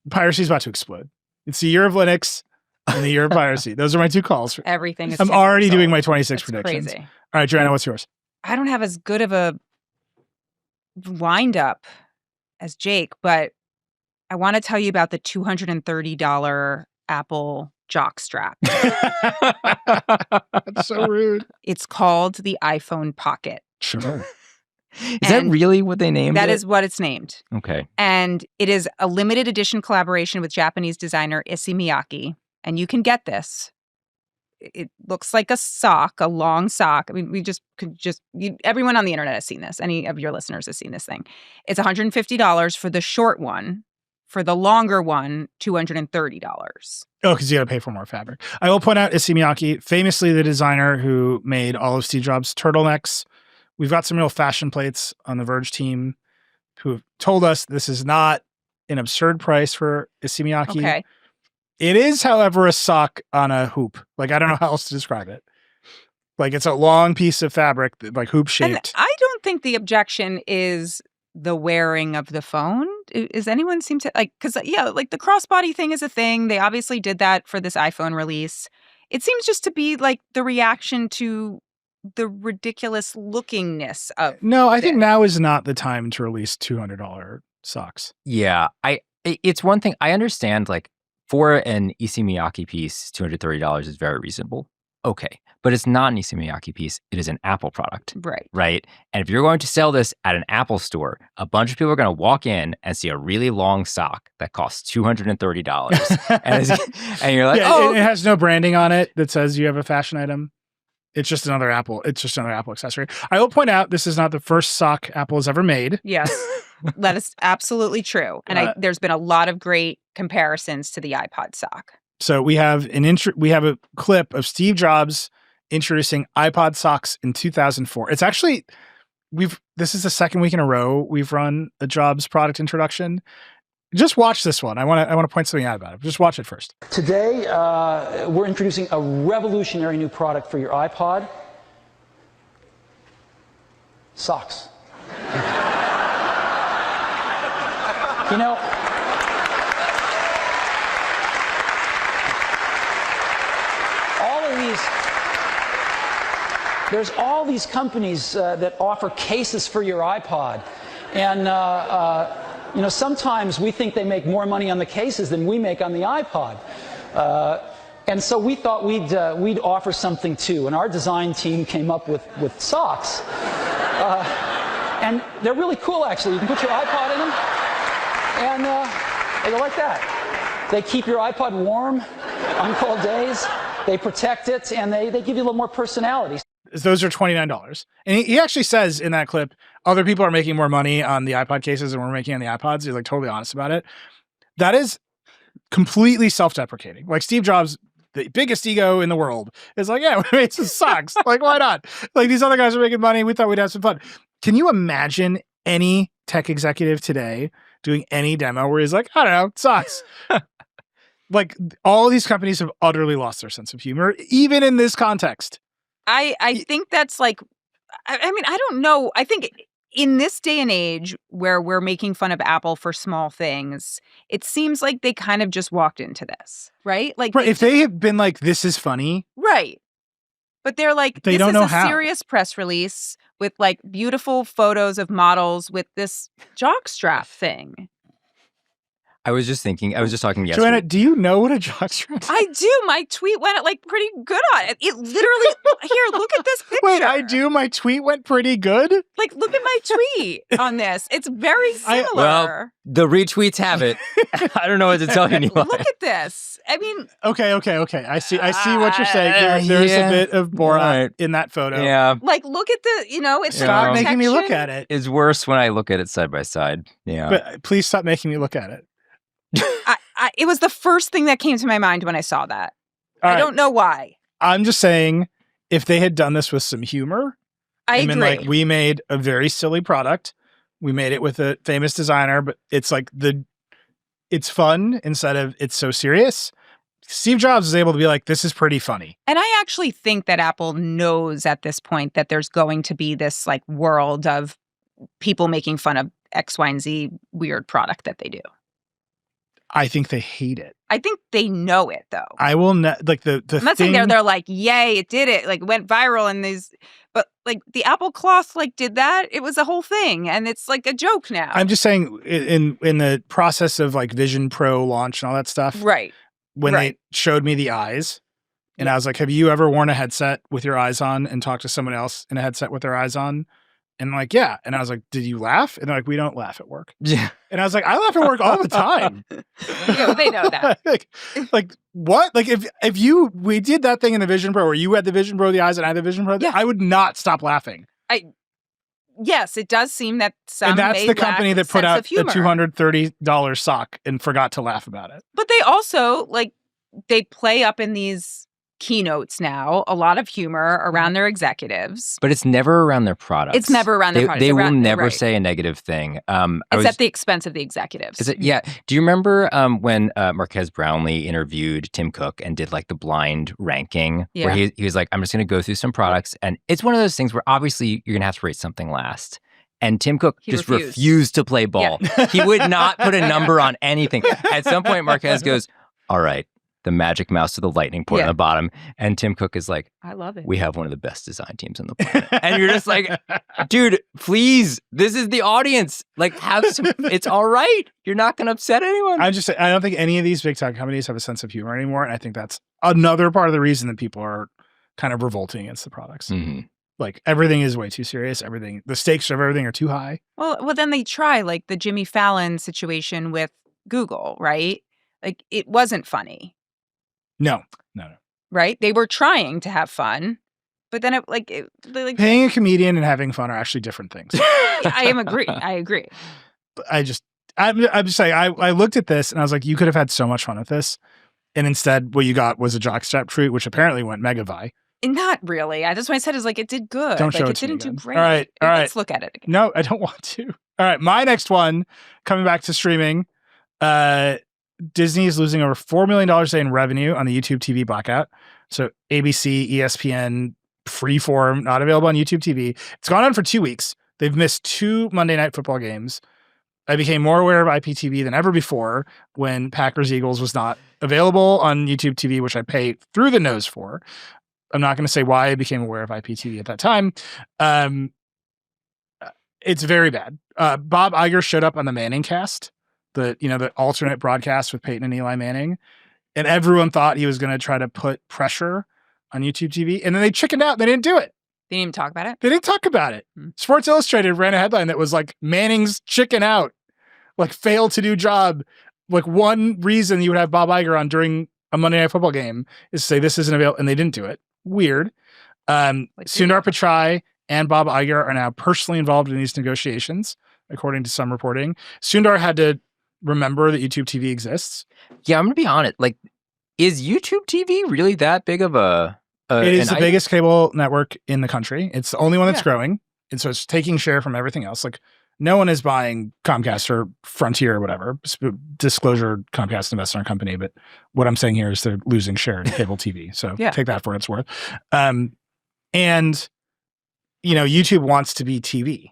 Piracy is about to explode. It's the year of Linux and the year of piracy. Those are my two calls.
Everything is
I'm
tipping
already
sold.
doing my 26
That's
predictions.
crazy.
All right, Joanna, what's yours?
I don't have as good of a wind up as Jake, but I want to tell you about the $230 Apple jock strap.
That's so rude.
It's called the iPhone Pocket.
Sure.
Is that really what they named
That
it?
is what it's named.
Okay.
And it is a limited edition collaboration with Japanese designer Issey Miyake. And you can get this. It looks like a sock, a long sock. I mean, everyone on the internet has seen this. Any of your listeners has seen this thing. It's $150 for the short one. For the longer one, $230.
Oh, because you got to pay for more fabric. I will point out Issey Miyake, famously the designer who made all of Steve Jobs' turtlenecks. We've got some real fashion plates on the Verge team who have told us this is not an absurd price for Issey Miyake.
Okay.
It is, however, a sock on a hoop. Like, I don't know how else to describe it. Like, it's a long piece of fabric, like hoop shaped.
And I don't think the objection is the wearing of the phone. Is anyone seem to like, because like the crossbody thing is a thing. They obviously did that for this iPhone release. It seems just to be like the reaction to the ridiculous lookingness of
No, I think now is not the time to release $200 socks.
Yeah. It's one thing I understand, like for an Issey Miyake piece, $230 is very reasonable. Okay. But it's not an Issey Miyake piece. It is an Apple product.
Right.
Right. And if you're going to sell this at an Apple store, a bunch of people are going to walk in and see a really long sock that costs $230. and you're like,
it has no branding on it that says you have a fashion item. It's just another Apple. It's just another Apple accessory. I will point out this is not the first sock Apple has ever made.
Yes, that is absolutely true. And there's been a lot of great comparisons to the iPod sock.
So we have a clip of Steve Jobs introducing iPod socks in 2004. It's actually, this is the second week in a row we've run a Jobs product introduction. Just watch this one. I want to point something out about it. Just watch it first.
Today, we're introducing a revolutionary new product for your iPod. Socks. You know, there's all these companies that offer cases for your iPod. And, you know, sometimes we think they make more money on the cases than we make on the iPod. And so we thought we'd offer something too. And our design team came up with socks. And they're really cool, actually. You can put your iPod in them, and they go like that. They keep your iPod warm on cold days. They protect it, and they give you a little more personality.
Those are $29. And he actually says in that clip, other people are making more money on the iPod cases than we're making on the iPods. He's like totally honest about it. That is completely self-deprecating. Like Steve Jobs, the biggest ego in the world, is like, yeah, we made some socks. Like, why not? Like these other guys are making money. We thought we'd have some fun. Can you imagine any tech executive today doing any demo where he's like, I don't know, socks? Like all of these companies have utterly lost their sense of humor, even in this context.
I think that's like, I mean, I don't know. I think in this day and age where we're making fun of Apple for small things, it seems like they kind of just walked into this, right? Like,
right, if they had been like, this is funny.
Right. But they're like,
they don't know how.
Serious press release with like beautiful photos of models with this jockstrap thing.
I was just talking yesterday.
Joanna, do you know what a jockstrap is?
I do. My tweet went like pretty good on it. It literally, here, look at this picture.
Wait, I do? My tweet went pretty good?
Like, look at my tweet on this. It's very similar.
Well, the retweets have it. I don't know what to tell you, Nilay.
Look at this. I mean.
Okay. I see what you're saying. There's a bit of Borat in that photo.
Yeah.
Like, look at the, it's
Stop making me look at it.
It's worse when I look at it side by side. Yeah.
But please stop making me look at it.
It was the first thing that came to my mind when I saw that. I don't know why.
I'm just saying, if they had done this with some humor,
I agree.
Like, we made a very silly product. We made it with a famous designer, but it's like it's fun instead of it's so serious. Steve Jobs was able to be like, this is pretty funny.
And I actually think that Apple knows at this point that there's going to be this like world of people making fun of X, Y, and Z weird product that they do.
I think they hate it.
I think they know it though.
I will not like the
I'm not saying they're like, yay, it did it. Like went viral and but like the Apple cloth like did that. It was a whole thing and it's like a joke now.
I'm just saying in the process of like Vision Pro launch and all that stuff.
Right.
When they showed me the eyes and I was like, have you ever worn a headset with your eyes on and talked to someone else in a headset with their eyes on? And I'm like, yeah. And I was like, did you laugh? And they're like, we don't laugh at work.
Yeah.
And I was like, I laugh at work all the time.
Yeah, they know that.
like what? Like if we did that thing in the Vision Pro where you had the Vision Pro, the eyes, and I had the Vision Pro, I would not stop laughing.
Yes, it does seem that some
and that's the company that put out the $230 sock and forgot to laugh about it.
But they also they play up in these keynotes now a lot of humor around their executives,
but it's never around their products.
It's never around their products.
They will never say a negative thing.
It's at the expense of the executives.
Yeah. Do you remember when Marques Brownlee interviewed Tim Cook and did like the blind ranking where he was like, I'm just going to go through some products, and it's one of those things where obviously you're going to have to rate something last. And Tim Cook just refused to play ball. Yeah. He would not put a number on anything. At some point, Marques goes, all right, the magic mouse to the lightning port on the bottom. And Tim Cook is like,
I love it.
We have one of the best design teams on the planet. And you're just like, dude, please, this is the audience. Like, have some, it's all right. You're not going to upset anyone.
I don't think any of these big tech companies have a sense of humor anymore. And I think that's another part of the reason that people are kind of revolting against the products.
Mm-hmm.
Like, everything is way too serious. The stakes of everything are too high.
Well, then they try like the Jimmy Fallon situation with Google, right? Like, it wasn't funny.
No.
Right? They were trying to have fun, but then
paying a comedian and having fun are actually different things.
I agree.
But I'm just saying, I looked at this and I was like, you could have had so much fun with this. And instead what you got was a jockstrap tweet, which apparently went mega vi.
Not really. That's what I said is like it did good.
Don't show
like
it to me
didn't do
again.
great.
All right.
Let's look at it again.
No, I don't want to. All right. My next one, coming back to streaming, Disney is losing over $4 million a day in revenue on the YouTube TV blackout. So ABC, ESPN, Freeform, not available on YouTube TV. It's gone on for 2 weeks. They've missed 2 Monday Night Football games. I became more aware of IPTV than ever before when Packers-Eagles was not available on YouTube TV, which I pay through the nose for. I'm not going to say why I became aware of IPTV at that time. It's very bad. Bob Iger showed up on the Manning cast, the alternate broadcast with Peyton and Eli Manning, and everyone thought he was going to try to put pressure on YouTube TV, and then they chickened out. They didn't do it.
They didn't even talk about it?
They didn't talk about it. Sports Illustrated ran a headline that was like, Manning's chicken out, like failed to do job. Like one reason you would have Bob Iger on during a Monday Night Football game is to say this isn't available, and they didn't do it. Weird. Sundar Pichai and Bob Iger are now personally involved in these negotiations, according to some reporting. Sundar had to remember that YouTube TV exists.
Yeah, I'm going to be honest. Like, is YouTube TV really that big of a...
It is the biggest cable network in the country. It's the only one that's growing. And so it's taking share from everything else. Like, no one is buying Comcast or Frontier or whatever. Disclosure, Comcast invests in our company. But what I'm saying here is they're losing share in cable TV. So take that for what it's worth. And, YouTube wants to be TV.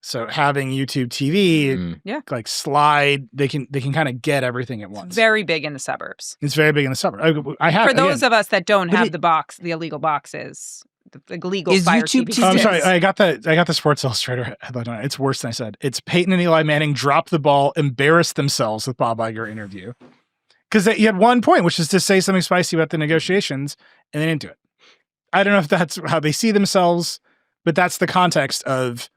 So having YouTube TV, like slide, they can kind of get everything at once.
It's very big in the suburbs.
It's very big in the suburbs. I have
for those of us that don't have the illegal boxes, the legal Fire TV.
Oh, I'm sorry. I got the Sports Illustrated headline on it. It's worse than I said. It's Peyton and Eli Manning dropped the ball, embarrassed themselves with Bob Iger interview. Because you had one point, which is to say something spicy about the negotiations, and they didn't do it. I don't know if that's how they see themselves, but that's the context of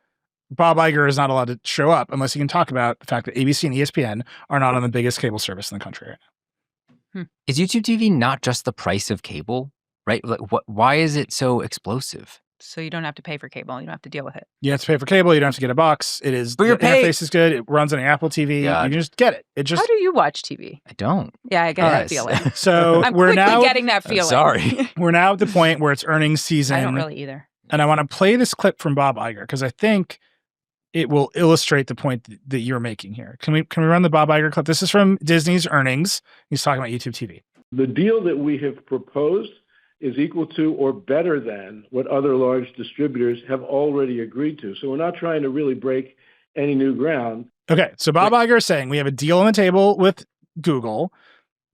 Bob Iger is not allowed to show up unless he can talk about the fact that ABC and ESPN are not on the biggest cable service in the country right now.
Is YouTube TV not just the price of cable, right? Like, why is it so explosive?
So you don't have to pay for cable. You don't have to deal with it.
You have to pay for cable. You don't have to get a box. It is.
But your
interface is good. It runs on the Apple TV.
God.
You can just get it. It just.
How do you watch TV?
I don't.
Yeah, I get that feeling.
So
I'm
we're
quickly
now
getting that feeling.
Sorry.
We're now at the point where it's earnings season.
I don't really either.
And I want to play this clip from Bob Iger because I think it will illustrate the point that you're making here. Can we run the Bob Iger clip? This is from Disney's earnings. He's talking about YouTube TV.
The deal that we have proposed is equal to or better than what other large distributors have already agreed to. So we're not trying to really break any new ground.
Okay, so Bob Iger is saying we have a deal on the table with Google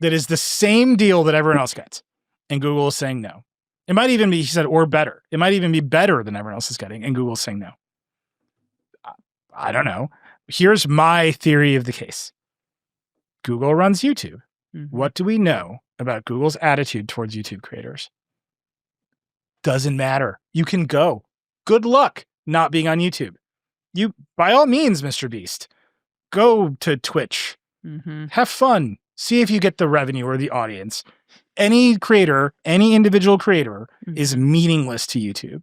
that is the same deal that everyone else gets. And Google is saying no. It might even be, he said, or better. It might even be better than everyone else is getting. And Google's saying no. I don't know. Here's my theory of the case. Google runs YouTube. What do we know about Google's attitude towards YouTube creators? Doesn't matter. You can go. Good luck not being on YouTube. You, by all means, Mr. Beast, go to Twitch. Have fun. See if you get the revenue or the audience. Any creator, any individual creator is meaningless to YouTube.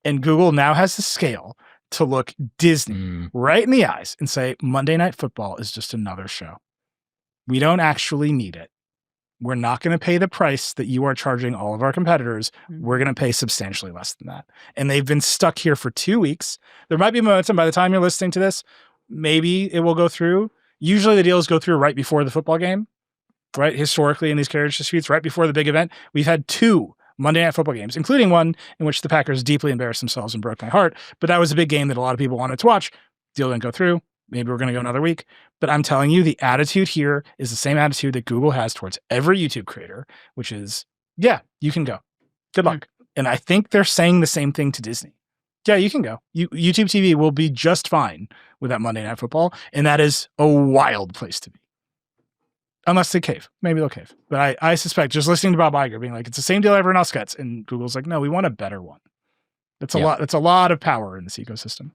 And Google now has the scale to look Disney right in the eyes and say, Monday Night Football is just another show. We don't actually need it. We're not going to pay the price that you are charging all of our competitors. We're going to pay substantially less than that. And they've been stuck here for 2 weeks. There might be momentum by the time you're listening to this. Maybe it will go through. Usually the deals go through right before the football game, right? Historically in these carriage disputes, right before the big event. We've had 2 Monday Night Football games, including one in which the Packers deeply embarrassed themselves and broke my heart. But that was a big game that a lot of people wanted to watch. Deal didn't go through. Maybe we're going to go another week. But I'm telling you, the attitude here is the same attitude that Google has towards every YouTube creator, which is, yeah, you can go. Good luck. And I think they're saying the same thing to Disney. Yeah, you can go. YouTube TV will be just fine with that Monday Night Football. And that is a wild place to be. Unless they cave. Maybe they'll cave. But I suspect, just listening to Bob Iger being like, it's the same deal everyone else gets. And Google's like, no, we want a better one. That's a lot. That's a lot of power in this ecosystem.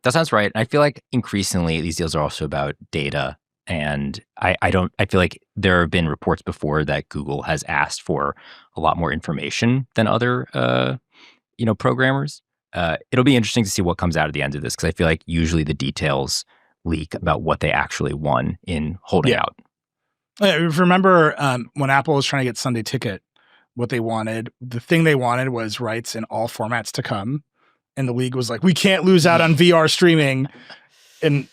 That sounds right. And I feel like increasingly these deals are also about data. And I feel like there have been reports before that Google has asked for a lot more information than other, programmers. It'll be interesting to see what comes out at the end of this, because I feel like usually the details leak about what they actually won in holding out.
Yeah, remember when Apple was trying to get Sunday Ticket what they wanted. The thing they wanted was rights in all formats to come. And the league was like, we can't lose out on VR streaming. And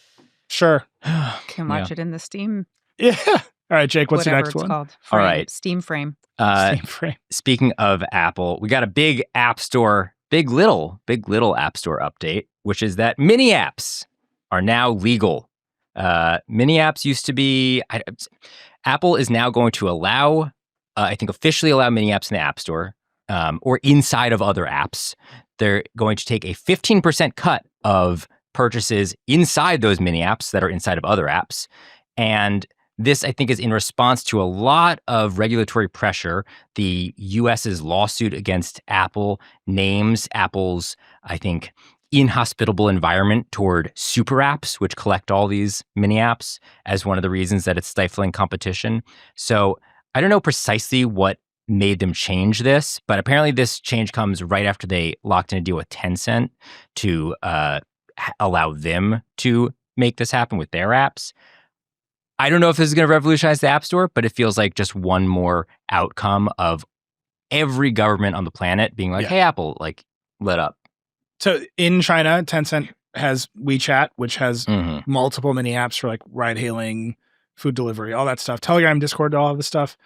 sure.
Can watch it in the Steam.
Yeah. All right, Jake, what's your next one?
Called?
All right.
Steam Frame.
Steam Frame.
Speaking of Apple, we got a big app store, big little app store update, which is that mini apps are now legal. Mini apps used to be, Apple is now going to allow, I think officially allow mini apps in the App Store or inside of other apps. They're going to take a 15% cut of purchases inside those mini apps that are inside of other apps. And this, I think, is in response to a lot of regulatory pressure. The US's lawsuit against Apple names Apple's, I think, inhospitable environment toward super apps, which collect all these mini apps, as one of the reasons that it's stifling competition. So I don't know precisely what made them change this, but apparently this change comes right after they locked in a deal with Tencent to allow them to make this happen with their apps. I don't know if this is going to revolutionize the App Store, but it feels like just one more outcome of every government on the planet being like, hey, Apple, like, let up.
So in China, Tencent has WeChat, which has multiple mini apps for like ride hailing, food delivery, all that stuff. Telegram, Discord, all of this stuff.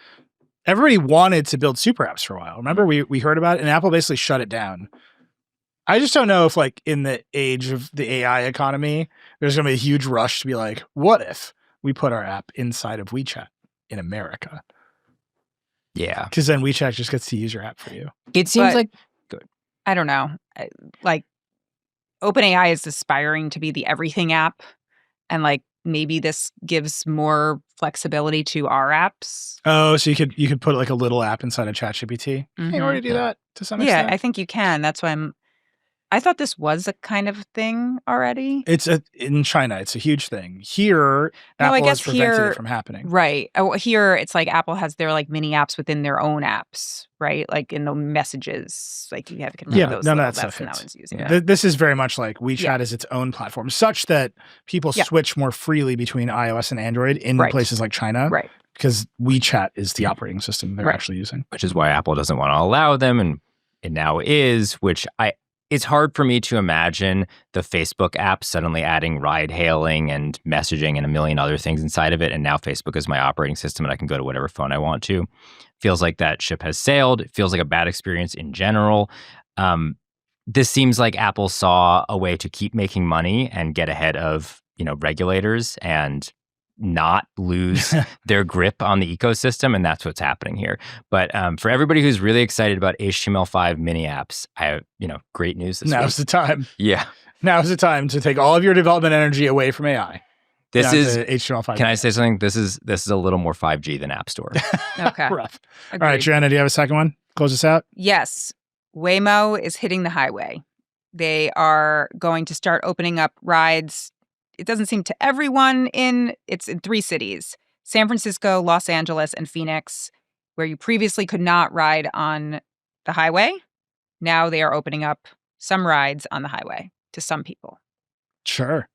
Everybody wanted to build super apps for a while. Remember, we heard about it, and Apple basically shut it down. I just don't know if, like, in the age of the AI economy, there's going to be a huge rush to be like, what if we put our app inside of WeChat in America?
Yeah.
Because then WeChat just gets to use your app for you.
It seems like...
Good. I don't know. Like, OpenAI is aspiring to be the everything app. And, like, maybe this gives more flexibility to our apps.
Oh, so you could put like a little app inside of ChatGPT. Can you already do that to some extent?
Yeah, I think you can. That's why I thought this was a kind of thing already.
In China, it's a huge thing. Here, Apple has prevented it from happening.
Right. Here, it's like Apple has their like mini apps within their own apps, right? Like in the messages, like you have those.
None of that stuff
hits.
One's using this is very much like WeChat is its own platform, such that people switch more freely between iOS and Android in places like China.
Right.
Because WeChat is the operating system they're actually using.
Which is why Apple doesn't want to allow them, and it now is, which it's hard for me to imagine the Facebook app suddenly adding ride hailing and messaging and a million other things inside of it. And now Facebook is my operating system and I can go to whatever phone I want to. Feels like that ship has sailed. It feels like a bad experience in general. This seems like Apple saw a way to keep making money and get ahead of, regulators and not lose their grip on the ecosystem, and that's what's happening here. But for everybody who's really excited about HTML5 mini apps, I have great news this week.
Now's the time.
Yeah,
now's the time to take all of your development energy away from AI.
This is
HTML5.
Can I say something? This is a little more 5G than App Store.
Okay.
Rough. All right, Joanna, do you have a second one? Close us out.
Yes, Waymo is hitting the highway. They are going to start opening up rides. It doesn't seem to everyone it's in 3 cities, San Francisco, Los Angeles, and Phoenix, where you previously could not ride on the highway. Now they are opening up some rides on the highway to some people.
Sure.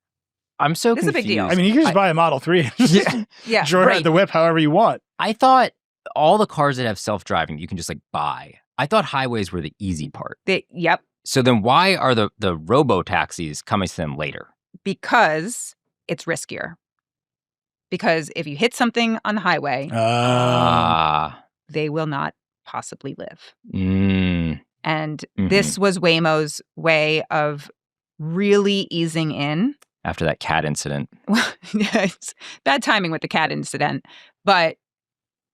I'm so
This
confused.
is a big deal.
I mean, you can just buy a Model 3 and just ride the whip however you want.
I thought all the cars that have self-driving, you can just like buy. I thought highways were the easy part.
Yep.
So then why are the robo-taxis coming to them later?
Because it's riskier. Because if you hit something on the highway, they will not possibly live. And this was Waymo's way of really easing in.
After that cat incident.
Well, it's bad timing with the cat incident, but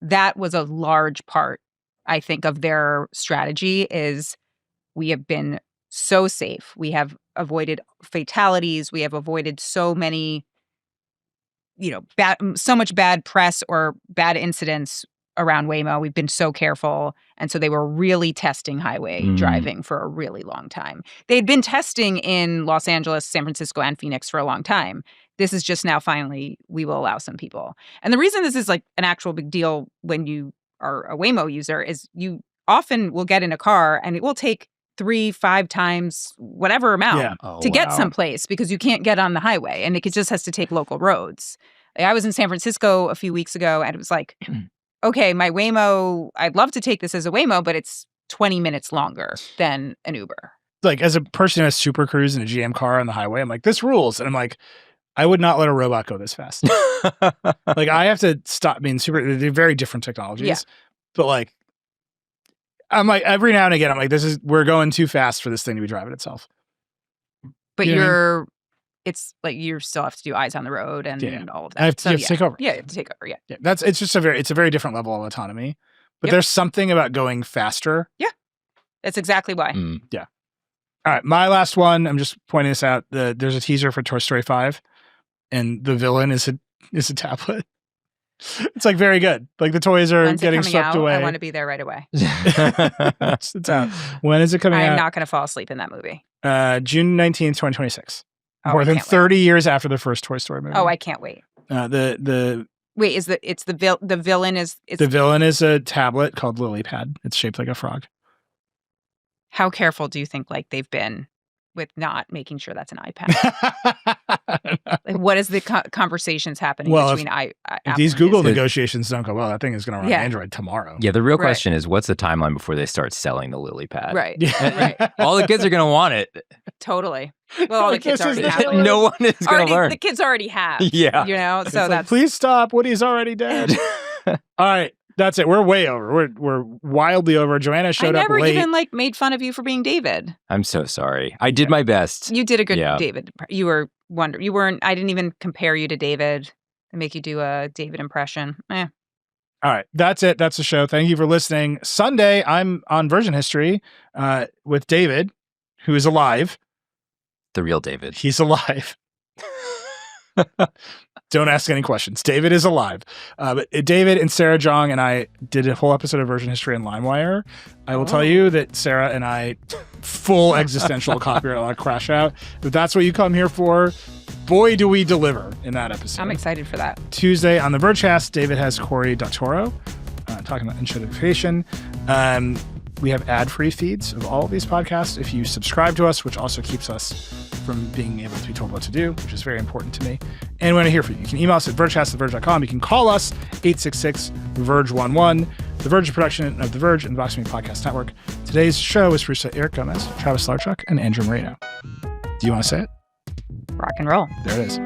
that was a large part, I think, of their strategy is we have been so safe. We have avoided fatalities. We have avoided so many, so much bad press or bad incidents around Waymo. We've been so careful. And so they were really testing highway driving for a really long time. They'd been testing in Los Angeles, San Francisco, and Phoenix for a long time. This is just now finally, we will allow some people. And the reason this is like an actual big deal when you are a Waymo user is you often will get in a car and it will take 3-5 times whatever amount to get someplace because you can't get on the highway and it just has to take local roads. I was in San Francisco a few weeks ago and it was like, okay, my Waymo, I'd love to take this as a Waymo, but it's 20 minutes longer than an Uber.
Like, as a person who has Super Cruise and a GM car on the highway, I'm like, this rules. And I'm like, I would not let a robot go this fast. Like, I have to stop. I mean, they're very different technologies.
Yeah.
But like, I'm like, every now and again, I'm like, we're going too fast for this thing to be driving itself.
But
You know what I mean?
it's like you still have to do eyes on the road and all of that.
I have to, you have to take over.
Yeah, you have to take over. Yeah.
It's just it's a very different level of autonomy. But there's something about going faster.
Yeah. That's exactly why.
Yeah. All right. My last one, I'm just pointing this out. There's a teaser for Toy Story 5, and the villain is a tablet. It's like very good. Like the toys are getting swept away.
I want to be there right away.
It's out. When is it coming out?
I'm not going to fall asleep in that movie.
June 19th, 2026.
Oh,
More than 30 years after the first Toy Story movie.
Oh, I can't wait.
Wait,
the villain is
the villain is a tablet called Lily Pad. It's shaped like a frog.
How careful do you think like they've been with not making sure that's an iPad? Like, what is the conversations happening between
if these Google negotiations don't go well, that thing is going to run on Android tomorrow.
Yeah, the real question is, what's the timeline before they start selling the Lily Pad?
Right.
Right. All the kids are going to want it.
Totally. Well, all the kids already have it.
No one is going to learn.
The kids already have.
Yeah.
You know, so
It's
that's.
Please stop. Woody's already dead. All right. That's it. We're way over. We're wildly over. Joanna showed up late.
I never even like made fun of you for being David.
I'm so sorry. I did my best.
You did a good David. You were wonderful. You weren't. I didn't even compare you to David and make you do a David impression.
All right. That's it. That's the show. Thank you for listening. Sunday, I'm on Virgin History with David, who is alive.
The real David.
He's alive. Don't ask any questions. David is alive. But David and Sarah Jong and I did a whole episode of Virgin History on LimeWire. I will tell you that Sarah and I, full existential copyright law crash out. If that's what you come here for, boy, do we deliver in that episode.
I'm excited for that.
Tuesday on the Vergecast, David has Corey Dottoro talking about inshodification. We have ad-free feeds of all of these podcasts if you subscribe to us, which also keeps us from being able to be told what to do, which is very important to me. And we want to hear from you. You can email us at vergecast@verge.com. You can call us 866-VERGE11. The Verge is a production of The Verge and the Vox Media Podcast Network. Today's show is produced by Eric Gomez, Travis Larchuk, and Andrew Moreno. Do you want to say it?
Rock and roll.
There it is.